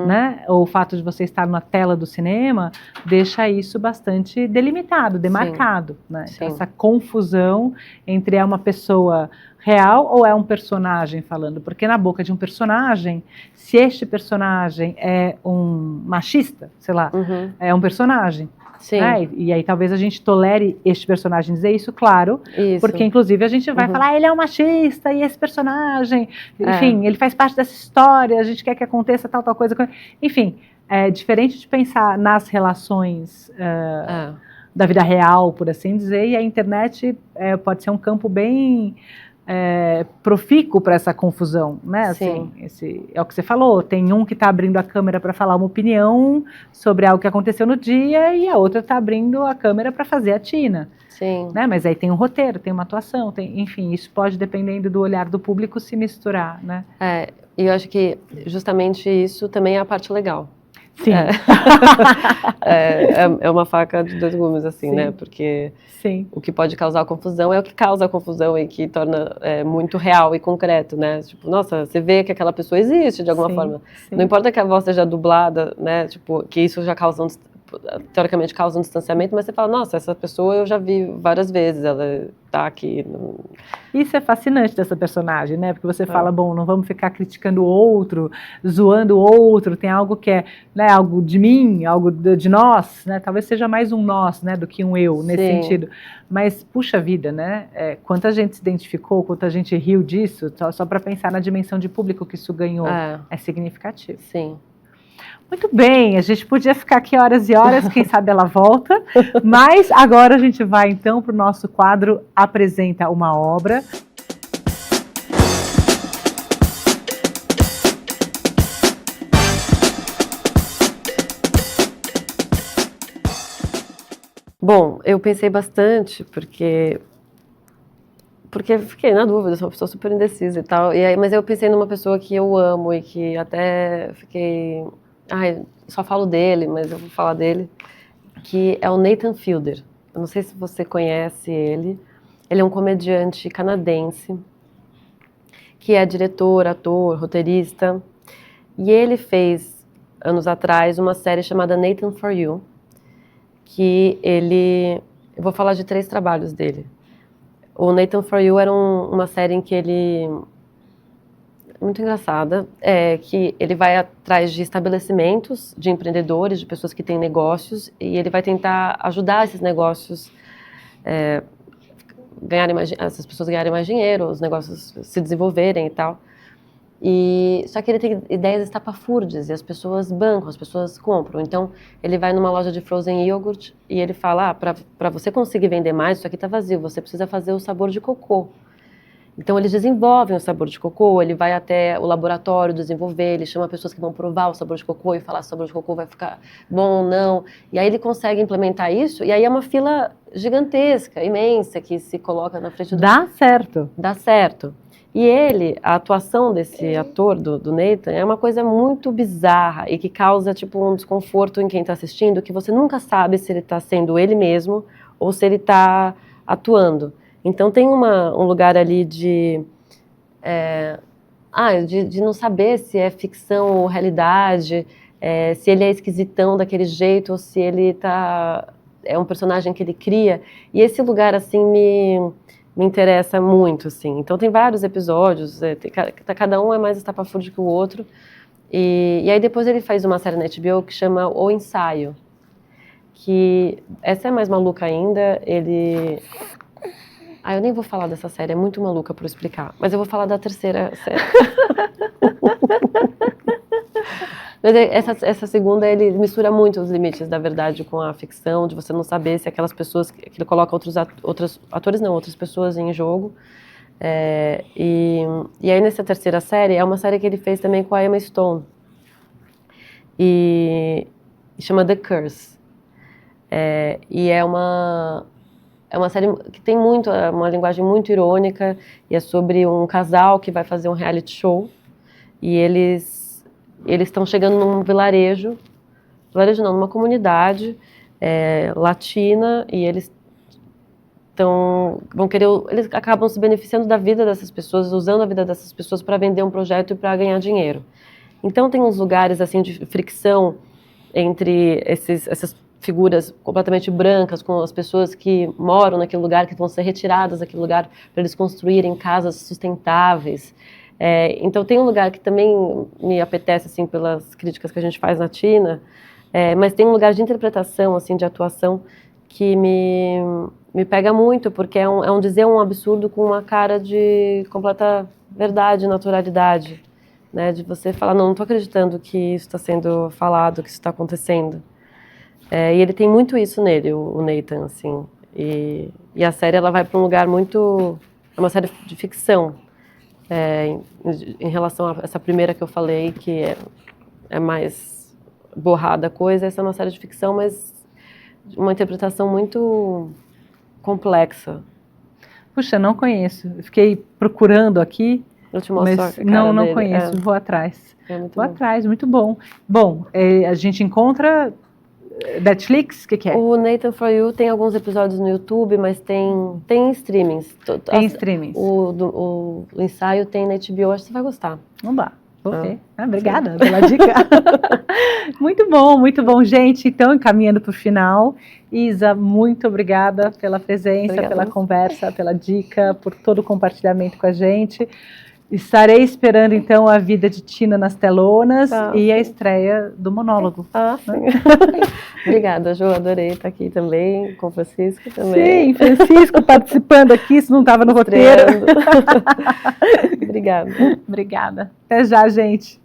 Speaker 2: né, ou o fato de você estar na tela do cinema, deixa isso bastante delimitado, demarcado, né? Então, essa confusão entre é uma pessoa real ou é um personagem falando, porque na boca de um personagem, se este personagem é um machista, sei lá, é um personagem. Né? E aí talvez a gente tolere este personagem dizer isso, claro, porque inclusive a gente vai falar, ele é um machista e esse personagem, enfim, ele faz parte dessa história, a gente quer que aconteça tal coisa, enfim, é diferente de pensar nas relações da vida real, por assim dizer, e a internet pode ser um campo bem profícuo para essa confusão, né? Assim, é o que você falou, tem um que está abrindo a câmera para falar uma opinião sobre algo que aconteceu no dia e a outra está abrindo a câmera para fazer a Tina. Né? Mas aí tem um roteiro, tem uma atuação, enfim, isso pode, dependendo do olhar do público, se misturar, né?
Speaker 3: E eu acho que justamente isso também é a parte legal.
Speaker 2: Sim.
Speaker 3: É uma faca de dois gumes, assim,
Speaker 2: Sim.
Speaker 3: né? Porque
Speaker 2: Sim.
Speaker 3: o que pode causar confusão é o que causa a confusão e que torna muito real e concreto, né? Tipo, nossa, você vê que aquela pessoa existe de alguma
Speaker 2: Sim,
Speaker 3: forma.
Speaker 2: sim.
Speaker 3: Não importa que a voz seja dublada, né? Tipo, que isso já causa teoricamente causa um distanciamento, mas você fala, nossa, essa pessoa eu já vi várias vezes, ela tá aqui.
Speaker 2: Isso é fascinante dessa personagem, né? Porque você fala, bom, não vamos ficar criticando o outro, zoando o outro, tem algo que é, né, algo de mim, algo de nós, né? Talvez seja mais um nós, né, do que um eu, nesse sentido. Mas, puxa vida, né? Quanta gente se identificou, quanta gente riu disso, só para pensar na dimensão de público que isso ganhou, é significativo.
Speaker 3: Sim.
Speaker 2: Muito bem, a gente podia ficar aqui horas e horas, quem sabe ela volta, mas agora a gente vai então para o nosso quadro Apresenta uma Obra.
Speaker 3: Bom, eu pensei bastante, porque fiquei na dúvida, sou uma pessoa super indecisa e tal, mas eu pensei numa pessoa que eu amo e que até fiquei... Ai, só falo dele, mas eu vou falar dele, que é o Nathan Fielder. Eu não sei se você conhece ele. Ele é um comediante canadense, que é diretor, ator, roteirista, e ele fez, anos atrás, uma série chamada Nathan For You, que eu vou falar de 3 trabalhos dele. O Nathan For You era uma série em que ele... muito engraçada, que ele vai atrás de estabelecimentos, de empreendedores, de pessoas que têm negócios, e ele vai tentar ajudar esses negócios, essas pessoas ganharem mais dinheiro, os negócios se desenvolverem e tal. Só que ele tem ideias estapafúrdias e as pessoas bancam, as pessoas compram. Então, ele vai numa loja de frozen yogurt e ele fala, para você conseguir vender mais, isso aqui está vazio, você precisa fazer o sabor de cocô. Então, eles desenvolvem o sabor de cocô, ele vai até o laboratório desenvolver, ele chama pessoas que vão provar o sabor de cocô e falar se o sabor de cocô vai ficar bom ou não. E aí ele consegue implementar isso, e aí é uma fila gigantesca, imensa, que se coloca na frente do...
Speaker 2: Dá certo.
Speaker 3: Dá certo. E a atuação desse ator, do Nathan, é uma coisa muito bizarra e que causa tipo um desconforto em quem está assistindo, que você nunca sabe se ele está sendo ele mesmo ou se ele está atuando. Então tem um lugar ali de não saber se é ficção ou realidade, se ele é esquisitão daquele jeito ou se ele é um personagem que ele cria. E esse lugar assim me interessa muito, assim. Então tem vários episódios, cada um é mais estapafúrdio que o outro. E aí depois ele faz uma série na HBO que chama O Ensaio, que essa é mais maluca ainda. Eu nem vou falar dessa série, é muito maluca para explicar, mas eu vou falar da terceira série. Mas essa segunda, ele mistura muito os limites da verdade com a ficção, de você não saber se aquelas pessoas, que ele coloca outros atores não, outras pessoas em jogo. E aí nessa terceira série, é uma série que ele fez também com a Emma Stone, e chama The Curse. E é uma série que tem uma linguagem muito irônica, e é sobre um casal que vai fazer um reality show, e eles estão chegando num vilarejo não, numa comunidade latina, e eles acabam se beneficiando da vida dessas pessoas, usando a vida dessas pessoas para vender um projeto e para ganhar dinheiro. Então tem uns lugares assim de fricção entre essas figuras completamente brancas, com as pessoas que moram naquele lugar, que vão ser retiradas daquele lugar para eles construírem casas sustentáveis. Então tem um lugar que também me apetece, assim, pelas críticas que a gente faz na Tina, mas tem um lugar de interpretação, assim, de atuação, que me pega muito, porque é um dizer um absurdo com uma cara de completa verdade, naturalidade, né? De você falar, não estou acreditando que isso está sendo falado, que isso está acontecendo. E ele tem muito isso nele, o Nathan, assim. E a série, ela vai para um lugar muito... É uma série de ficção, em relação a essa primeira que eu falei, que é mais borrada a coisa. Essa é uma série de ficção, mas uma interpretação muito complexa.
Speaker 2: Puxa, não conheço. Eu fiquei procurando aqui.
Speaker 3: Eu te mostro
Speaker 2: Mas
Speaker 3: a cara
Speaker 2: não
Speaker 3: dele.
Speaker 2: conheço, vou atrás.
Speaker 3: É muito
Speaker 2: Vou
Speaker 3: bom.
Speaker 2: atrás, muito bom. Bom, a gente encontra Netflix, o que é?
Speaker 3: O Nathan For You tem alguns episódios no YouTube, mas tem streamings.
Speaker 2: Tem streamings.
Speaker 3: O ensaio tem na HBO, acho que você vai gostar.
Speaker 2: Vamos lá, vou ver. Obrigada pela dica. Muito bom, gente. Então, encaminhando para o final. Isa, muito obrigada pela presença,
Speaker 3: Obrigada.
Speaker 2: pela conversa, pela dica, por todo o compartilhamento com a gente. Estarei esperando, então, a vida de Tina nas telonas e a estreia do monólogo.
Speaker 3: Sim. Obrigada, Jo, adorei estar aqui também, com o Francisco também.
Speaker 2: Sim, Francisco participando aqui, isso não estava no roteiro.
Speaker 3: Obrigada.
Speaker 2: Obrigada. Até já, gente.